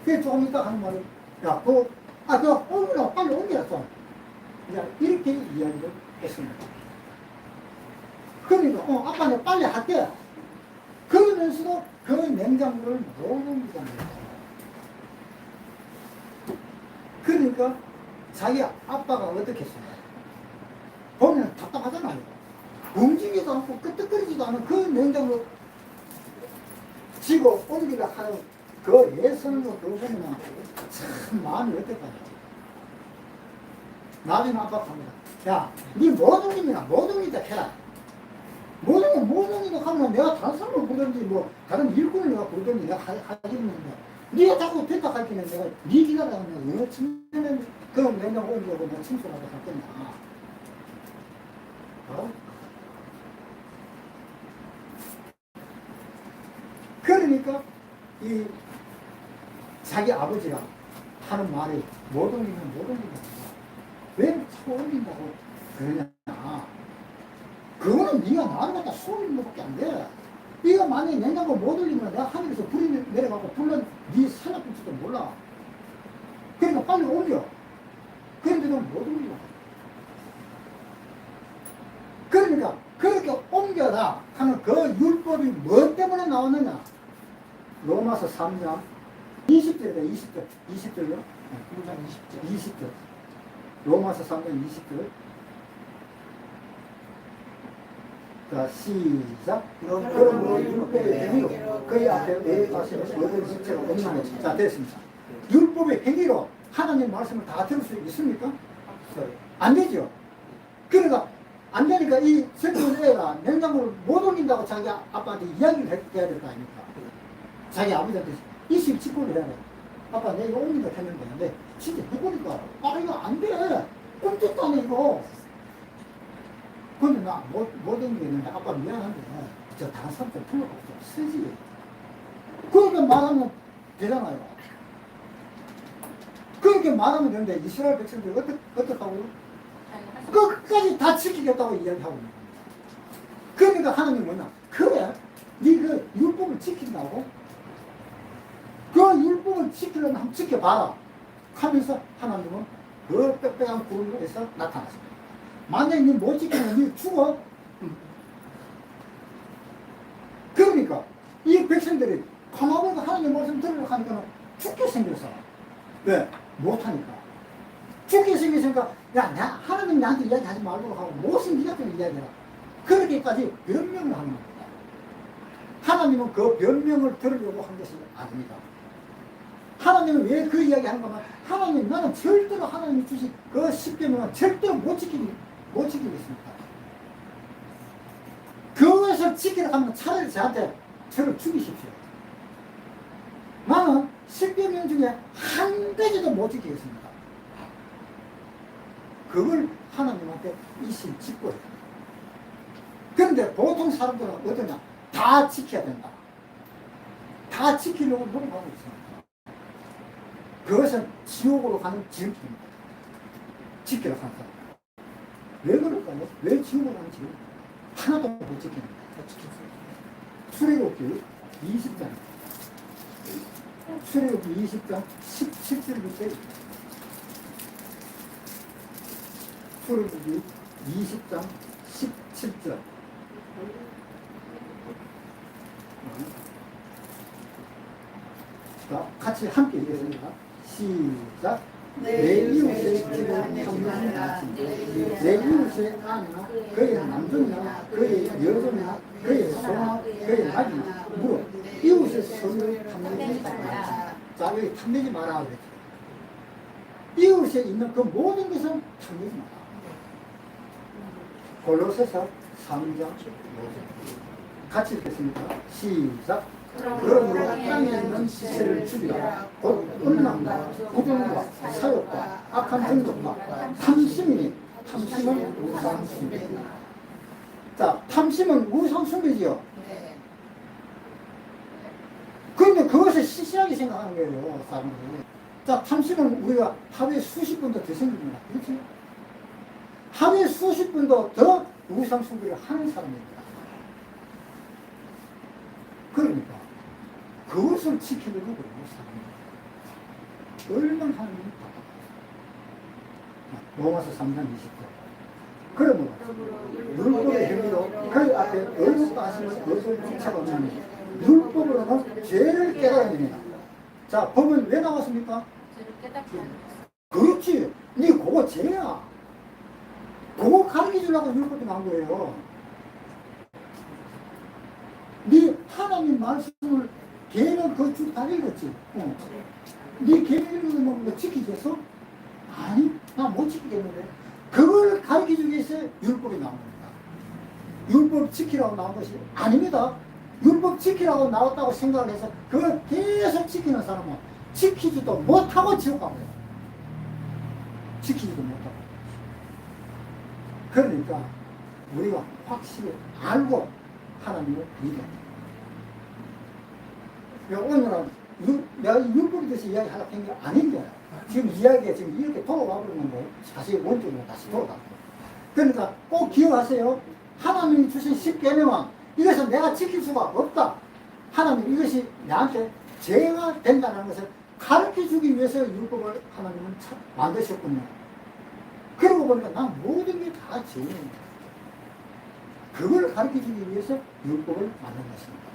S1: 그래서 조금 있다가 하는 말이 야, 그거 옮기라, 빨리 옮기라 좀. 이렇게 이야기를 했습니다. 그러니까 아빠 내가 빨리 할게. 그러면서도 그 냉장고를 못 옮기잖아요. 그러니까 자기 아빠가 어떻게 했어요? 보면 답답하잖아요. 움직이지도 않고 끄떡거리지도 않은 그 냉장고 지고 옮기려 하는 그 예선을 보면 참 마음이 어떨까요? 나중에 아빠가 합니다. 야, 니 못 옮깁니다. 못 옮기다 해라. 못 옮기다 하면 내가 다른 사람을 부르든지 뭐 다른 일꾼을 내가 부르든지 내가 하겠는데 니가 자꾸 됐다 할때는 내가 니 기다려면 어느 측면에 그 냉장고 옮기려고 내가 침소라도 할 거냐. 그러니까 이 자기 아버지가 하는 말이 못 옮기면 못 옮긴다. 왜 자꾸 옮긴다고 그러냐. 그거는 네가 나를 갖다 속이는 것밖에 안 돼. 네가 만약에 냉장고 못 올리면 내가 하늘에서 불이 내려가고 불러 네 살려줄지도 몰라. 그러니까 빨리 옮겨. 그런데도 못 옮겨. 그러니까 그렇게 옮겨라 하는 그 율법이 뭐 때문에 나왔느냐. 로마서 3장 20절이다. 20절요? 20절. 로마서 3장 20절. 자, 시작. 그러므로 율법의 행위로 그의 앞에 가시는 모든 실체가 없나요? 자, 됐습니다. 율법의 행위로 하나님 말씀을 다 들을 수 있습니까? 안 되죠. 그러니까 안 되니까 이 성경 애가 냉장고를 못 옮긴다고 자기 아빠한테 이야기를 해야 될 거 아닙니까? 자기 아버지한테 이식 직고를 해야 돼. 아빠 내가 이거 옮긴다 했는데 근데 진짜 해보니까 이거 안 돼. 꼼짝도 안 해 이거. 근데 나 못 옮기는데 아빠 미안한데 저 다른 사람들 필요가 없어. 쓰지. 그렇게 말하면 되잖아요. 그렇게 말하면 되는데 이스라엘 백성들이 어떻게 하고요? 끝까지 다 지키겠다고 이야기하고 있는 거예요. 그러니까 하나님은 뭐냐? 그래, 네 그 율법을 율법을 지킨다고? 그 율법을 지키려면 한번 지켜봐라 하면서 하나님은 그 빽빽한 구름에서 나타났습니다. 만약에 못 지키면 니 죽어. 그러니까 이 백성들이 가만히 하나님 말씀 들으려고 하니까 죽게 생겼어. 왜? 못하니까. 죽게 생겼으니까 야, 하나님 나한테 이야기하지 말고 하고 무슨 네가 좀 이야기해라. 그렇게까지 변명을 하는 겁니다. 하나님은 그 변명을 들으려고 한 것이 아닙니다. 하나님은 왜 그 이야기 하는 거면 하나님 나는 절대로 하나님이 주신 그 10계명은 절대로 못 지키겠습니다. 그것을 지키려 하면 차라리 저를 죽이십시오. 나는 10계명 중에 한 가지도 못 지키겠습니다. 그걸 하나님한테 이심 짓고 해요. 그런데 보통 사람들은 어떠냐? 다 지켜야 된다. 다 지키려고 노력하고 있습니다. 그것은 지옥으로 가는 지름길입니다. 지키러 간 사람. 왜 그럴까요? 왜 지옥으로 가는 지름? 하나도 못 지킵니다. 출애굽기 20장. 출애굽기 20장 17절부터 출애굽기 20장 17절. 자, 같이 함께 읽겠습니다. 시작. 내 이웃의 집을 평안하라. 내 이웃의 아내나 그의 남종이나 그의 여종이나 그의 소나 그의 나귀나 무릇 이웃의 손을 탐내지 마라. 자, 여기 탐내지 마라 그랬죠. 이웃에 있는 그 모든 것은 탐내지 마라. 골로새서 3장 5절. 같이 읽겠습니다. 시작. 그러므로 땅에 있는 시세를 죽이라. 곧 음란과 부정과 사욕과 악한 정욕과 탐심이니 탐심은 우상숭배. 자, 탐심은 우상숭배지요. 그런데 그것을 시시하게 생각하는 거예요, 사람들이. 자, 탐심은 우리가 하루에 수십 번도 더 생깁니다. 그렇지? 하루에 수십 번도 더 우상숭배를 하는 사람입니다. 그러니까 그것을 지키려고 그러고 사람이 얼마나 하나님이 답답해요. 로마서 3장 20절. 그러므로 율법의 행위로 그 앞에 어렵다 하시는 것을 쫓아가 없느니 율법으로는 죄를 깨달아냅니다. 자, 법은 왜 나왔습니까? 그렇지. 니 그거 죄야. 그거 가르쳐주려고 율법이 나온 거예요. 네 하나님 말씀을 걔는 그 쭉 다 읽었지. 네 걔 읽는 거 지키겠어? 아니, 나 못 지키겠는데. 그걸 가르쳐주기 위해서 율법이 나온 겁니다. 율법 지키라고 나온 것이 아닙니다. 율법 지키라고 나왔다고 생각을 해서 그걸 계속 지키는 사람은 지키지도 못하고 지옥 가고요. 지키지도 못하고. 그러니까 우리가 확실히 알고 하나님을 믿어야 돼요. 오늘은 내가 율법에 대해서 이야기하려고 한 게 아닌 거야. 지금 이야기가 지금 이렇게 돌아와 버리는데 사실 원점으로 다시 돌아가고. 그러니까 꼭 기억하세요. 하나님이 주신 10계명은 이것은 내가 지킬 수가 없다. 하나님 이것이 나한테 죄가 된다는 것을 가르쳐주기 위해서 율법을 하나님은 만드셨군요. 그러고 보니까 난 모든 게 다 죄입니다. 그걸 가르쳐주기 위해서 율법을 만든 것입니다.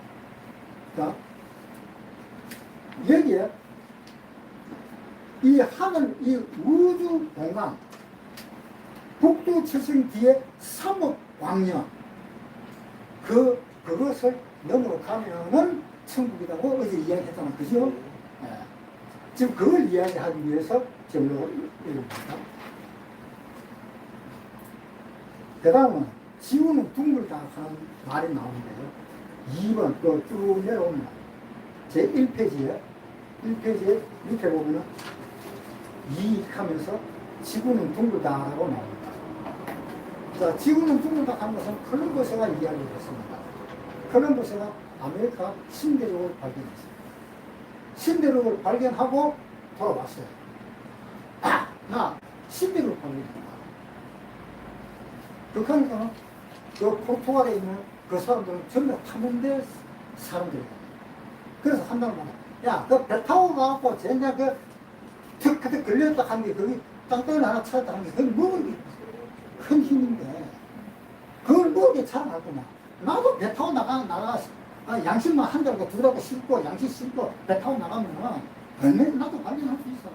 S1: 자, 여기에 이 하늘, 이 우주 공간, 북두 칠성 뒤에 삼억 광년, 그것을 넘어가면은 천국이라고 어제 이야기했잖아요. 그죠? 네. 지금 그걸 이야기하기 위해서 지금 읽습니다. 그 다음은 지구는 둥글다 하는 말이 나오는데요. 2번 또 쭉 내려옵니다. 제 1페이지에 밑에 보면은 이익하면서 지구는 둥글다라고 나옵니다. 자, 지구는 둥글다 하는 것은 콜럼버스가 이야기를 했습니다. 콜럼버스가 아메리카 신대륙을 발견했습니다. 신대륙을 발견하고 돌아왔어요. 아, 나 신대륙을 발견했다. 그러니까 그 포르투갈에 있는 그 사람들은 전부 탐험대 사람들이에요. 그래서 한다는 말이야. 야, 그 배 타고 가갖고 쟤네 턱 걸렸다 하는 게 거기 땅덩이 하나 찾았다 하는 게 그걸 먹은 게 큰 힘인데 그걸 먹게 잘하구나. 나도 배 타고 나가 양식만 한 달고 두 달고 싣고 양식 싣고 배 타고 나가면은 얼마나 나도 발견할 수 있어.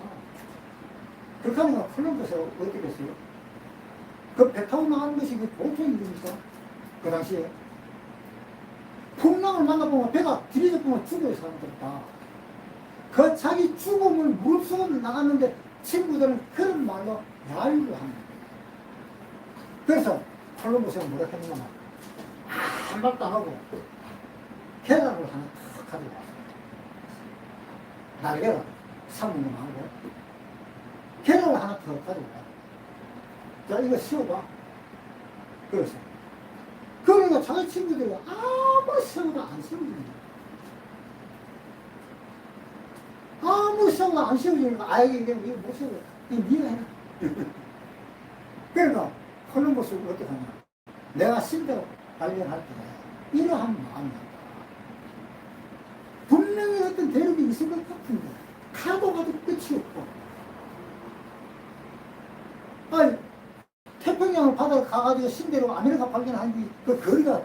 S1: 그렇게 하면 콜럼버스가 어떻게 됐어요? 그 배 타고 나가는 것이 보통 일입니까? 그 당시에 풍랑을 만나보면 배가 들이져 보면 죽어요. 사람들 다. 그 자기 죽음을 무릅쓰고 나갔는데 친구들은 그런 말로 야유를 하는 거예요. 그래서 콜럼버스가 뭐라 했냐면 한 발도 안 하고 계란을 하나 탁 가지고 왔어요. 날개를 삶는 거 하고 계란을 하나 더 가지고 와요. 자, 이거 씌워봐. 그래서 그러니까 자기 친구들이 아무리 세워도 안 세워집니다. 아무리 세워도 안 세워지니까 이게 못 세워. 이거 네가 해라. 그러니까 콜럼버스가 어떻게 하냐. 내가 신대로 발견할 때 이러한 마음이었다. 분명히 어떤 대륙이 있을 것 같은데 가도 끝이 없고 아니 태평양을 바다에 가가지고 신대로 아메리카 발견한 뒤 그 거리가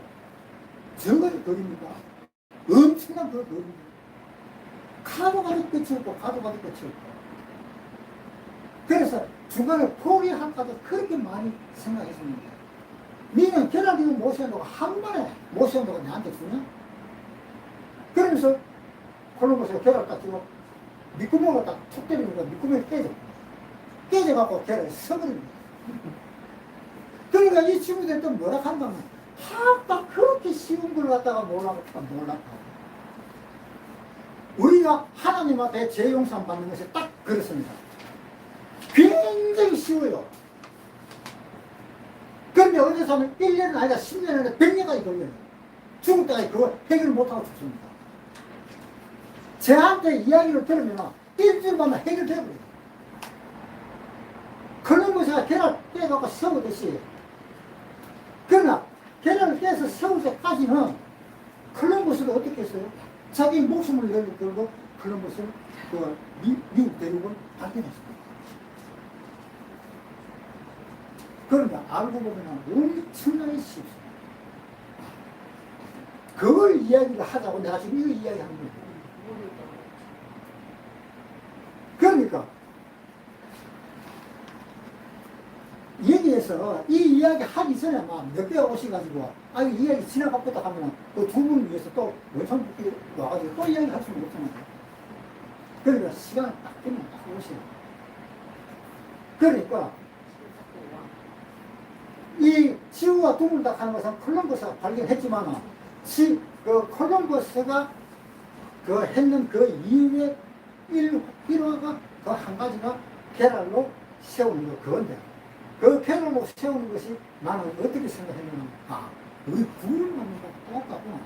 S1: 저거리 거리입니까? 엄청난 그 거리입니다. 가도 끝이 없고 가도 끝이 없고 그래서 중간에 포기할까도 그렇게 많이 생각했습니다. 니는 계란이고 모시안도가 한 번에 모시안도가 나한테 주냐? 그러면서 콜럼버스가 계란을 딱 주고 밑구멍을 딱 툭 때리니까 밑구멍이 깨져갖고 계란이 서버립니다. 그러니까 이 친구들은 또 뭐라 한다면 딱 그렇게 쉬운 걸 갖다가 몰랐다. 우리가 하나님 앞에 재용산 받는 것이 딱 그렇습니다. 굉장히 쉬워요. 그런데 어디서 하면 1년은 아니라 10년이 아니라 100년까지 걸려요. 죽을 때까지 그걸 해결 못하고 죽습니다. 저한테 이야기를 들으면 일주일만 해결되어버려요. 콜럼버스가 계란을 깨갖고 세우듯이 그러나 계란을 깨서 세울 때까지는 콜럼버스가 어떻게 했어요? 자기 목숨을 걸고 콜럼버스를 미국 대륙을 발견했습니다. 그런데 알고 보면 엄청나게 쉽습니다. 그걸 이야기를 하자고 내가 지금 이거 이야기하는 거예요. 그러니까 여기에서 이 이야기 하기 전에 몇 배 오셔가지고 이 이야기 지나갔다 하면 그 두 분을 위해서 또 원천 붙기 와가지고 또 이야기 할 수는 없잖아요. 그러니까 시간을 딱 되면 딱 오세요. 그러니까 이 지구가 둥글다 하는 것은 콜럼버스가 발견했지만 그 콜럼버스가 그 했는 그 이유의 일화가 그 한 가지가 계란으로 세우는 거 그건데 그 계란으로 세우는 것이 나는 어떻게 생각했냐면 우리 구원을 받는 거 똑같구나.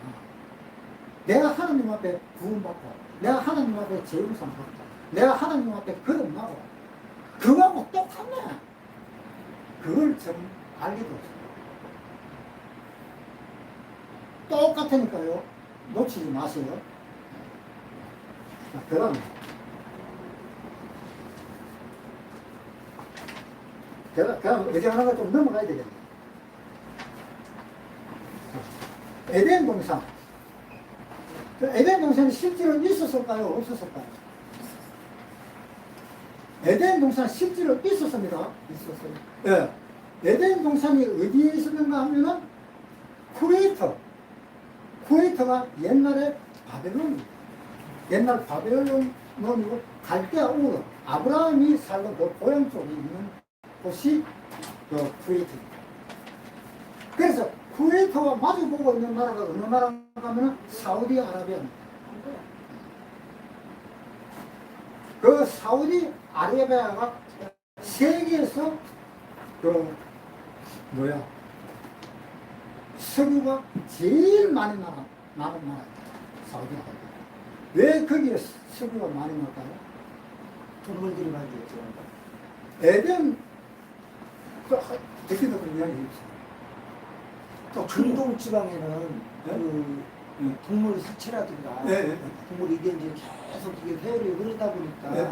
S1: 내가 하나님 앞에 구원받고 내가 하나님 앞에 재용산 받고 내가 하나님 앞에 거듭나고 그거하고 똑같네. 그걸 좀 알게 되었어요. 똑같으니까요. 놓치지 마세요. 자, 그 다음에 그냥 이제 하나가 좀 넘어가야 되겠네. 에덴 동산. 에덴 동산이 실제로 있었을까요? 없었을까요? 에덴 동산 실제로 있었습니다. 있었어요. 예. 에덴 동산이 어디에 있었는가 하면은 쿠웨이트가 옛날에 바벨론입니다. 옛날 바벨론이고 갈대아 우르 아브라함이 살던 그 고향 쪽에 있는 곳이 그 쿠웨이트입니다. 그래서 쿠웨이트와 마주보고 있는 나라가 어느 나라인가 하면 사우디아라비아입니다. 그 사우디아라비아가 세계에서 석유가 제일 많이 나는 나라입니다. 사우디아라비아. 왜 거기에 석유가 많이 날까요?
S2: 동물들이 많이 있죠.
S1: 에덴 듣기도 그런 이야기 있어요.
S2: 또 중동 지방에는
S1: 네?
S2: 그 동물 사체라든가
S1: 예.
S2: 동물 이게 이제 계속 이게 세월이 흐르다 보니까
S1: 예.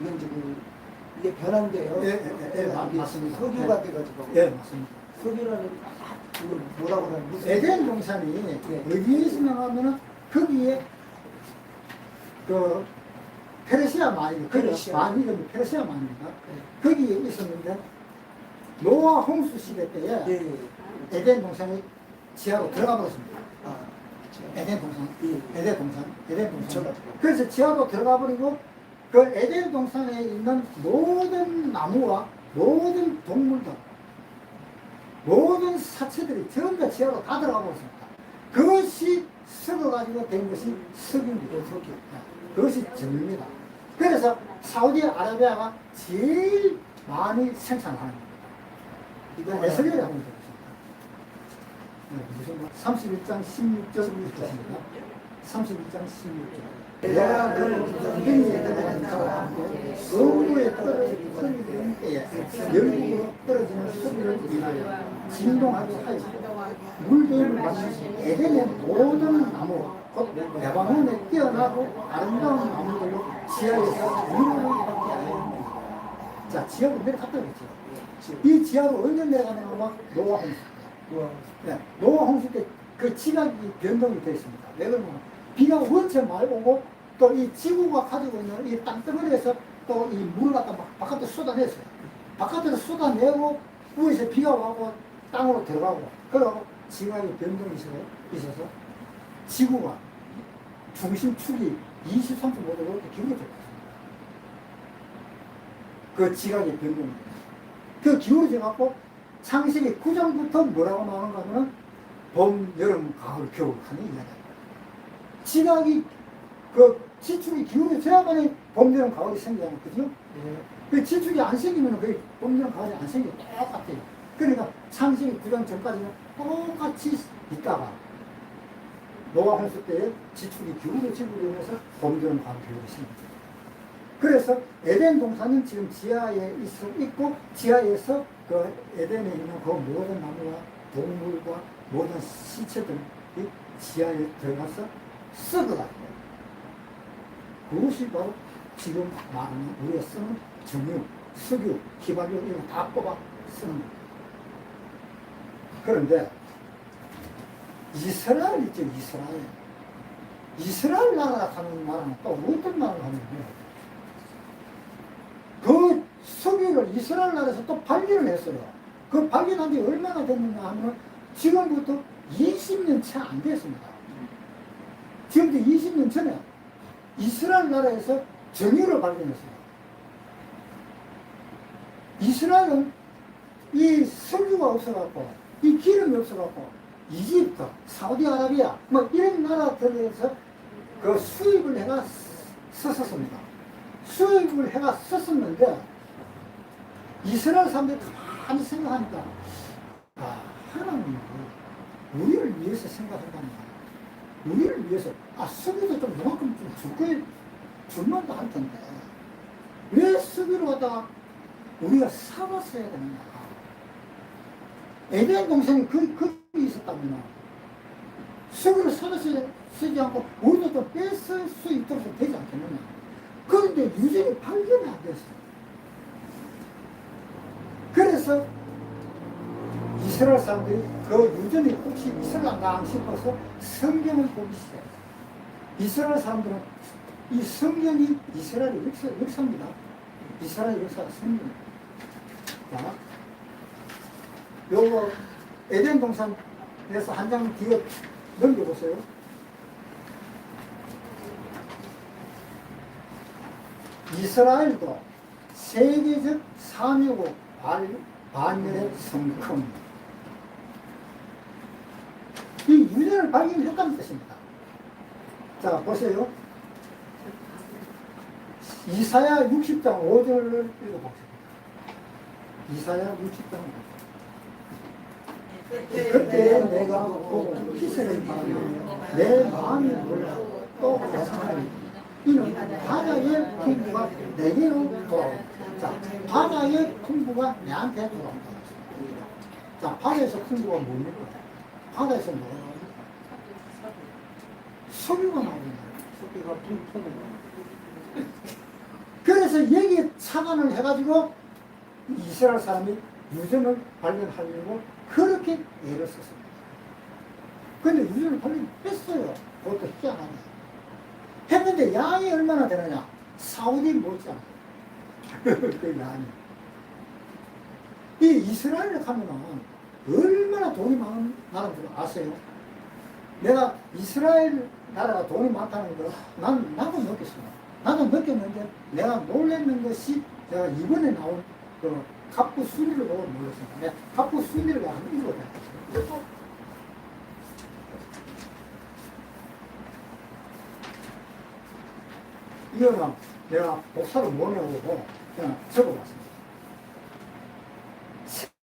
S2: 이게 이제 이게 변한대요.
S1: 예,
S2: 이게
S1: 맞습니다.
S2: 석유가 돼가지고
S1: 예, 맞습니다.
S2: 석유라는 그걸 뭐라고 하나 무슨
S1: 에덴 동산이 어디에 있으면 하면은 거기에 그 페르시아 마을,
S2: 페르시아.
S1: 마을 이름이 페르시아 마을입니다. 거기에 있었는데 노아 홍수 시대 때에
S2: 예.
S1: 에덴 동산이 지하로 들어가 버렸습니다.
S2: 아,
S1: 에덴 동산,
S2: 예.
S1: 에덴 동산, 에덴 동산.
S2: 그렇죠.
S1: 그래서 지하로 들어가 버리고 그 에덴 동산에 있는 모든 나무와 모든 동물들, 모든 사체들이 전부 다 지하로 다 들어가 버렸습니다. 그것이 썩어가지고 된 것이 석유입니다. 석유. 그것이 정유입니다. 그래서 사우디아라비아가 제일 많이 생산하는 겁니다. 이거 에스겔에 한번 보겠습니다. 무슨 31장 16절 읽겠습니다. 31장 16절. 내가 그를 이경에 들어가서 함께 서구에 떨어지는 때에 열국으로 떨어지는 소리를 인하여 진동하게 하여 물배임을 받는 에덴의 모든 나무 곧 레바논에 뛰어나고 아름다운 나무들로 지하에서 위로를 받게 하였습니다. 자, 지하로 내려갔다 그랬죠. 이 지하로 언제 내려가는 건 노아 홍수. 네, 노아 홍수 때 그 지각이 변동이 되어 있습니다. 왜 그러면 비가 원체 많이 오고 또 이 지구가 가지고 있는 이 땅덩어리에서 또 이 물을 갖다 막 바깥으로 쏟아냈어요. 바깥으로 쏟아내고 위에서 비가 와고 땅으로 들어가고 그러고 지각이 변동이 있어서 지구가 중심축이 23.5도 이렇게 기울어졌거든요. 그 지각의 변동입니다. 그 기울어져 갖고 창세기 9장부터 뭐라고 나오는가 하면 봄, 여름, 가을, 겨울 하는 이야기입니다. 지각이 그 지축이 기울어져야만이 봄, 여름, 가을이 생기잖아요. 그죠? 그 지축이 안 생기면 그 봄, 여름, 가을이 안 생겨요. 똑같아요. 그러니까 창세기 9장 전까지는 똑같이 있다가 노아 홍수 때에 지축이 기울어지고 그러면서 봄, 여름, 가을, 겨울이 생깁니다. 그래서 에덴 동산은 지금 지하에 있고 지하에서 그 에덴에 있는 그 모든 나무와 동물과 모든 시체들이 지하에 들어가서 썩어가요. 그것이 바로 지금 말하는 우리가 쓰는 정유, 석유, 휘발유 이런 거 다 뽑아 쓰는 거예요. 그런데 이스라엘 있죠, 이스라엘. 이스라엘 나라가 하는 나라는 또 어떤 나라가 하냐면 그 석유를 이스라엘 나라에서 또 발견을 했어요. 그 발견한 지 얼마나 됐느냐 하면 지금부터 20년 채 안 됐습니다. 지금부터 20년 전에 이스라엘 나라에서 정유를 발견했어요. 이스라엘은 이 석유가 없어갖고 이 기름이 없어갖고 이집트, 사우디아라비아 뭐 이런 나라들에서 그 수입을 해가 썼었습니다. 수입을 해가 썼었는데 이스라엘 사람들이 가만히 생각하니까 하나님은 우리를 위해서 생각한다는 거야. 우리를 위해서 석유도 좀 이만큼 좀 줄만도 할 텐데 왜 석유를 갖다가 우리가 사왔어야 되느냐. 에덴 동생이 거기 있었다면 석유를 사서 쓰지 않고 우리도 좀 뺏을 수 있도록 좀 되지 않겠느냐. 그런데 유전이 발견이 안 됐어요. 그래서 이스라엘 사람들이 그 유전이 혹시 있을란가 싶어서 성경을 보기 시작했어요. 이스라엘 사람들은 이 성경이 이스라엘의 역사입니다. 이스라엘 역사가 성경입니다. 자, 요거 에덴 동산에서 한 장 뒤에 넘겨보세요. 이스라엘도 세계적 산유국 반열의 성큼 이 유전을 발견했다는 뜻입니다. 자, 보세요. 이사야 60장 5절을 읽어보세요. 이사야 60장 5절. 그때 내가 보고 기세를 바라며 내 마음이 놀라 또 애상하니 이는 바다의 풍부가 내게로 돌아온다. 자, 바다의 풍부가 내한테 돌아온다. 자, 바다에서 풍부가 뭡니까? 바다에서 뭐예요? 석유가 나오는 거예요.
S2: 속기가 팽팽해.
S1: 그래서 여기에 착안을 해가지고 이스라엘 사람이 유전을 발견하려고 그렇게 애를 썼습니다. 근데 유전을 발견 했어요. 그것도 희한하네. 했는데 양이 얼마나 되느냐? 사우디 못지않아. 그 양이. 이 이스라엘에 가면은 얼마나 돈이 많은 나라인 줄 아세요? 내가 이스라엘 나라가 돈이 많다는 걸 나도 느꼈어요. 나도 느꼈는데 내가 놀랐는 것이 내가 이번에 나온 그 갑부 순위를 보고 놀랐습니다. 내가 갑부 순위를 한번 읽어봤어요. 이거는 내가 복사를 못 해보고 그냥 적어봤습니다.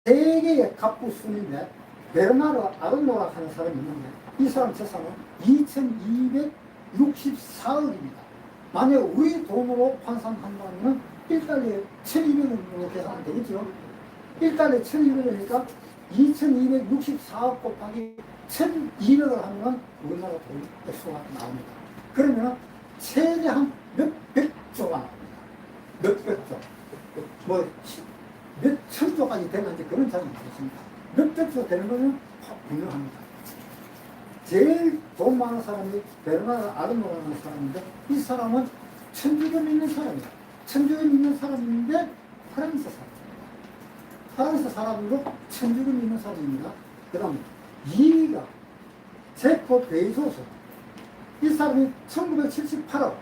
S1: 세계의 갑부 순위인데 베르나르 아르노라 하는 사람이 있는데 이 사람 재산은 2264억입니다. 만약 우리 돈으로 환산한다면 1달러에 1200원으로 계산하면 되겠죠. 1달러에 1200원이니까 2264억 곱하기 1200을 하면 우리나라 돈 액수가 나옵니다. 그러면 최대한 몇백조가 나옵니다. 몇백조. 뭐 몇천조까지 되는지 그런 잘 모르겠습니다. 몇백조 되는 거는 분명합니다. 제일 돈 많은 사람이 베르나르 아르노라는 사람인데 이 사람은 천주교 믿는 사람이에요. 천주교 믿는 사람인데 프랑스 사람. 프랑스 사람으로 천주교 믿는 사람입니다. 그 다음에 2위가 제코 베이조스. 이 사람이 1978억.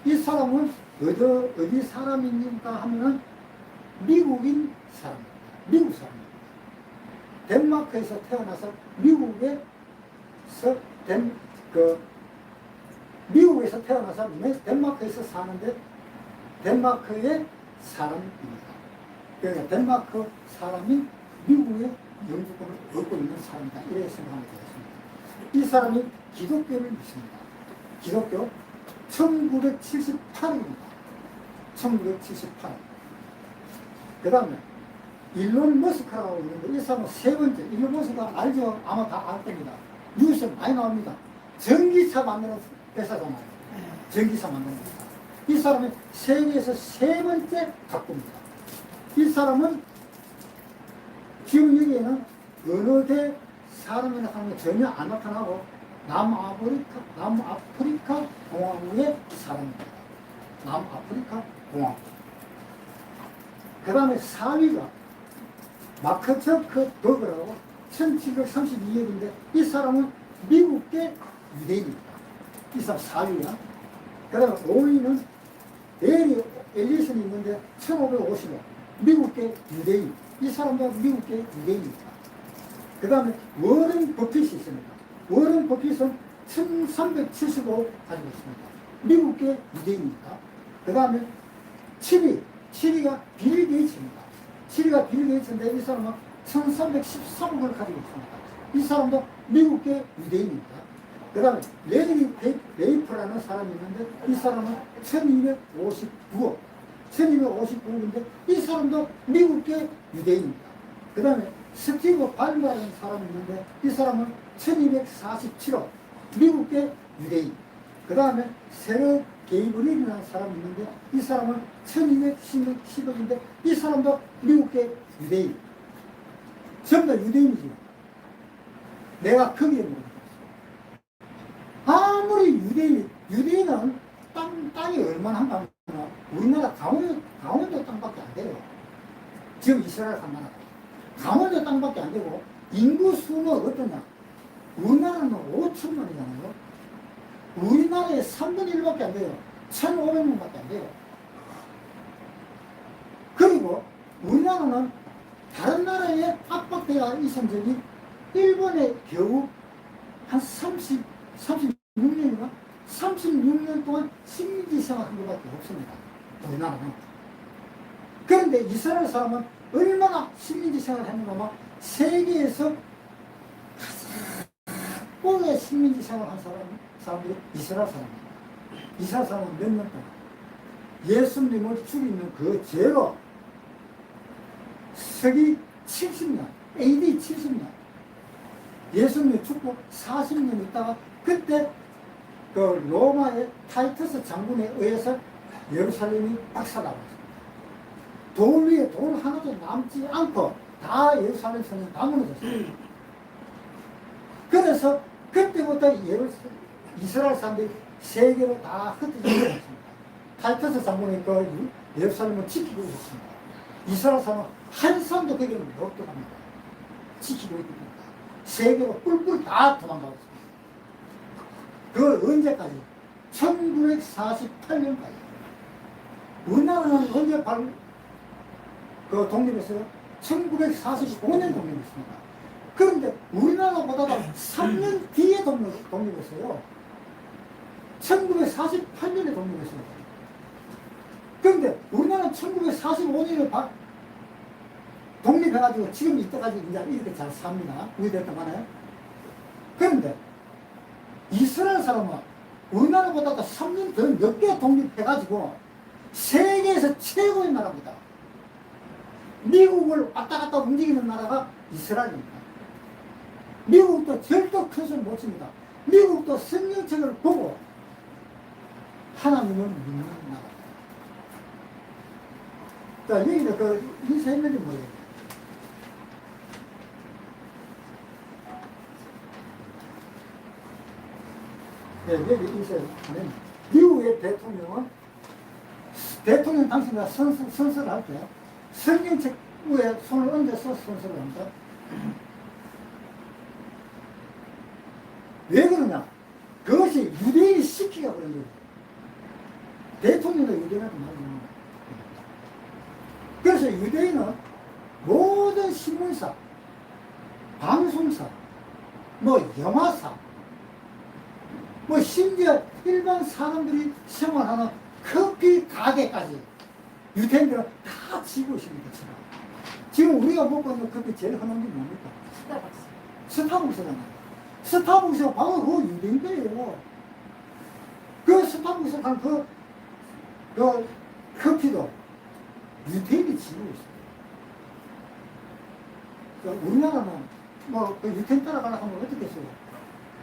S1: 이 사람은 어디 사람입니까 하면은 미국인 사람입니다. 미국 사람입니다. 덴마크에서 태어나서 미국에서 태어나서 덴마크에서 사는데 덴마크의 사람입니다. 그러니까 덴마크 사람이 미국의 영주권을 얻고 있는 사람이다. 이렇게 생각하면 되겠습니다. 이 사람이 기독교를 믿습니다. 기독교 1978입니다. 1978. 그 다음에 일론 머스크라고 있는데 이 사람은 세 번째. 일론 머스크가 알죠? 아마 다 알 겁니다. 뉴스에 많이 나옵니다. 전기차 만드는 회사잖아요. 전기차 만드는 회사. 이 사람이 세계에서 세 번째 가꾸입니다. 이 사람은 지금 여기에는 어느 대 사람이나 하는 게 전혀 안 나타나고 남아프리카 공화국의 사람입니다. 남아프리카 공화국. 그 다음에 4위가 마크 저크버그라고 1732억인데 이 사람은 미국계 유대인입니다. 이 사람 4위야. 그 다음에 5위는 에리 엘리슨이 있는데 1550억. 미국계 유대인. 이 사람도 미국계 유대인입니다. 그 다음에 워런 버핏이 있습니다. 워런 버핏은 1375 가지고 있습니다. 미국계 유대인입니다. 그 다음에 7위가 빌 게이츠입니다. 7위가 빌 게이츠인데 이 사람은 1313억을 가지고 있습니다. 이 사람도 미국계 유대인입니다. 그 다음에 레리 레이프라는 사람이 있는데 이 사람은 1259억. 1259억인데 이 사람도 미국계 유대인입니다. 그 다음에 스티브 발리라는 사람이 있는데 이 사람은 1247억. 미국계 유대인. 그 다음에 세르 게이브릴이라는 사람이 있는데 이 사람은 1210억인데 이 사람도 미국계 유대인. 전부 다 유대인이지. 내가 거기에 모르겠어. 아무리 유대인은 땅이 얼마나 한가 하면 우리나라 강원도 땅밖에 안 돼요. 지금 이스라엘 한 나라. 강원도 땅밖에 안 되고 인구 수는 어떠냐? 우리나라는 5천만이잖아요. 우리나라의 3분의 1밖에 안 돼요. 1,500명밖에 안 돼요. 그리고 우리나라는 다른 나라에 압박대가 있은 적이 일본에 겨우 한 36년인가? 36년 동안 식민지 생활한 것밖에 없습니다. 우리나라는. 그런데 이스라엘 사람은 얼마나 식민지 생활을 했는가 하면 세계에서 오래 식민지 생활한 사람들이 이스라엘 사람입니다. 이스라엘 사람은 몇 년 동안 예수님을 죽이는 그 죄로 서기 70년, AD 70년 예수님이 죽고 40년 있다가 그때 그 로마의 타이터스 장군에 의해서 예루살렘이 박살나버렸습니다. 돌 위에 돌 하나도 남지 않고 다 예루살렘 성이 다 무너졌어요. 그래서 그때부터 이스라엘 사람들이 세계로 다 흩어지게 됐습니다. 타이터스 장군이 그 예루살렘을 지키고 있었습니다. 이스라엘 사람은 한 사람도 거기는 못 들어갑니다. 지키고 있습니다. 세계로 뿔뿔 다 도망가고 있습니다. 그 언제까지? 1948년까지. 우리나라는 언제 독립했어요? 1945년 독립했습니다. 그런데 우리나라보다도 3년 뒤에 독립했어요. 1948년에 독립했어요. 그런데 우리나라는 1945년에 독립해가지고 지금 이때까지 이제 이렇게 잘 삽니다. 우리됐던 간에. 그런데 이스라엘 사람은 우리나라보다도 3년 더 늦게 독립해가지고 세계에서 최고의 나라입니다. 미국을 왔다 갔다 움직이는 나라가 이스라엘입니다. 미국도 절대 큰 소리 못 칩니다. 미국도 성경책을 보고 하나님을 믿는 나라입니다. 자, 여기는 그 인사했는지 모르겠어요. 네, 여기 인사를 하면 미국의 대통령 당신과 선서를 할 때 성경책 위에 손을 얹어서 선서를 합니다. 왜 그러냐? 그것이 유대인이 시키가 그런 거예요. 대통령도 유대인한테 말하는 그래서 유대인은 모든 신문사, 방송사, 영화사, 심지어 일반 사람들이 생활하는 커피 가게까지 유대인들은 다 지고 있습니다. 지금 우리가 먹고 있는 커피 제일 흔한 게 뭡니까? 스타벅스잖아요. 스타벅스가 바로 그 유대인들이에요. 그 스타벅스 간 그 커피도 유대인이 지고 있어요. 그러니까 우리나라는 그 유대인 따라가려고 하면 어떻게 했어요?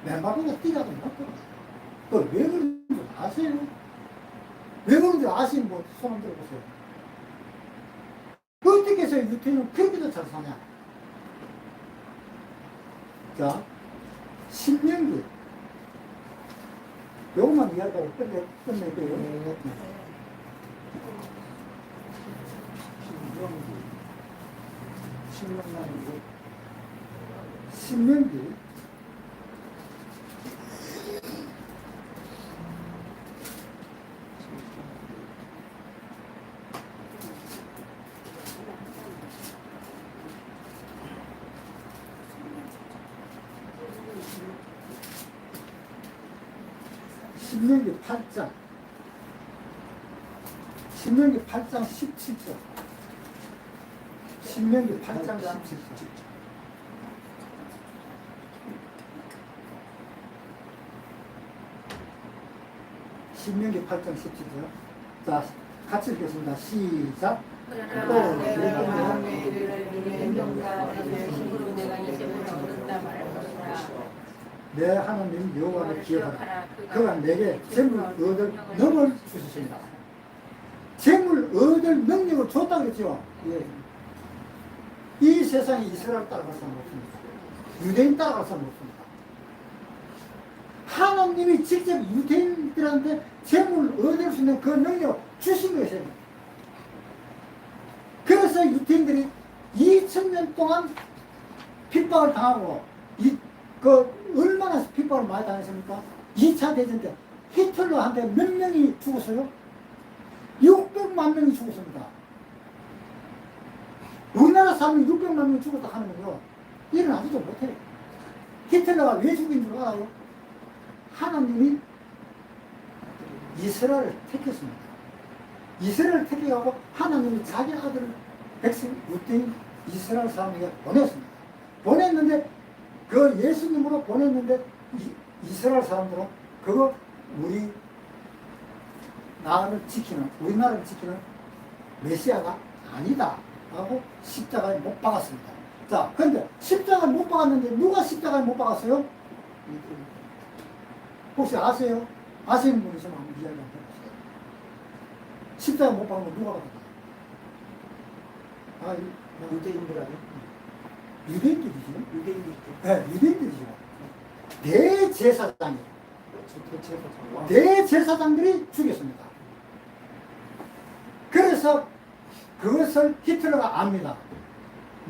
S1: 맨발로 뛰자도 못해요. 왜 그런지 아세요? 왜 그런지 아시는 분 손 한번 들어보세요. 어떻게 해서 유태인은 그렇게도 잘 사냐? 자, 신명기. 요것만 이야기하고 끝낼게요. 신명기. 신명기 8장. 신명기 8장 17절. 신명기 8장 17절. 신명기 8장 17절. 자, 같이 읽겠습니다. 시작. 내 하나님 여호와를 기억하라. 그가 내게 재물 얻을 능력을 주셨습니다. 재물 얻을 능력을 줬다고 그랬죠. 예. 이 세상에 이스라엘 따라갈 사람 없습니다. 유대인 따라갈 사람 없습니다. 하나님이 직접 유대인들한테 재물 얻을 수 있는 그 능력을 주신 것이에요. 그래서 유대인들이 2000년 동안 핍박을 당하고 얼마나 핍박을 많이 당했습니까? 2차 대전 때 히틀러한테 몇 명이 죽었어요? 600만 명이 죽었습니다. 우리나라 사람이 600만 명이 죽었다 하는 거요. 일어나지도 못해요. 히틀러가 왜 죽인 줄 알아요? 하나님이 이스라엘을 택했습니다. 이스라엘을 택해가고 하나님이 자기 아들을 백성, 유대인 이스라엘 사람에게 보냈습니다. 보냈는데 그 예수님으로 보냈는데 이스라엘 사람들은 그거 우리 나라를 지키는, 우리나라를 지키는 메시아가 아니다 하고 십자가에 못 박았습니다. 자, 그런데 십자가에 못 박았는데 누가 십자가에 못 박았어요? 혹시 아세요? 아시는 분이 있으면 한번 이야기 한번 해보세요. 십자가 못 박는 거 누가 받았다? 아,
S2: 유대인들 아니야?
S1: 유대인들이죠.
S2: 유대인들.
S1: 네, 유대인들이죠. 대제사장이,
S2: 대체사장.
S1: 대제사장들이 죽였습니다. 그래서 그것을 히틀러가 압니다.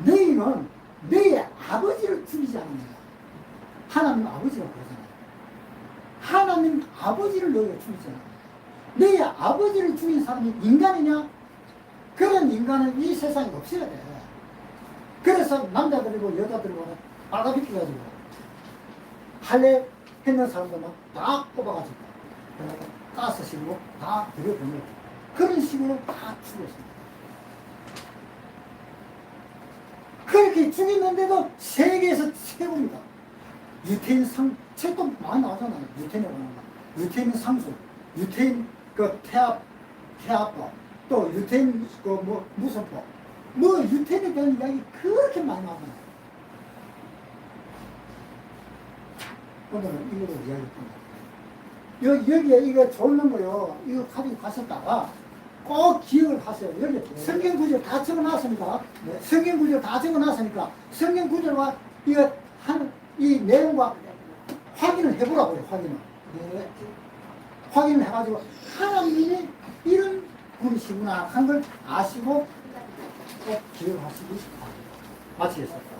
S1: 너희는 너희 아버지를 죽이지 않는다. 하나님 아버지가 그러잖아요. 하나님 아버지를 너희가 죽이잖아. 너희 아버지를 죽인 사람이 인간이냐? 그런 인간은 이 세상에 없어야 돼. 그래서 남자들이고 여자들이고 빨가비껴가지고 할례 했는 사람들만 다 뽑아가지고 가스 싣고 다 들여보내고 그런 식으로 다 죽였습니다. 그렇게 죽였는데도 세계에서 최고입니다. 유태인 책도 많이 나오잖아요. 유태인이라고 하는 거. 유태인 상속, 유태인 그 태아법, 또 유태인 그 무선법, 유태인에 대한 이야기 그렇게 많이 나오잖아요. 오늘은 이거로 이야기합니다. 여기에 이거 좋은 거요. 이거 가지고 가셨다가 꼭 기억을 하세요. 여기 성경 구절 다 적어놨습니다. 성경 구절 다 적어놨으니까 성경 구절과 이거 이 내용과 확인을 해보라고요. 확인을 해가지고 하나님이 이런 분이시구나 하는 걸 아시고 꼭 기억을 하시기 바랍니다. 마치겠습니다.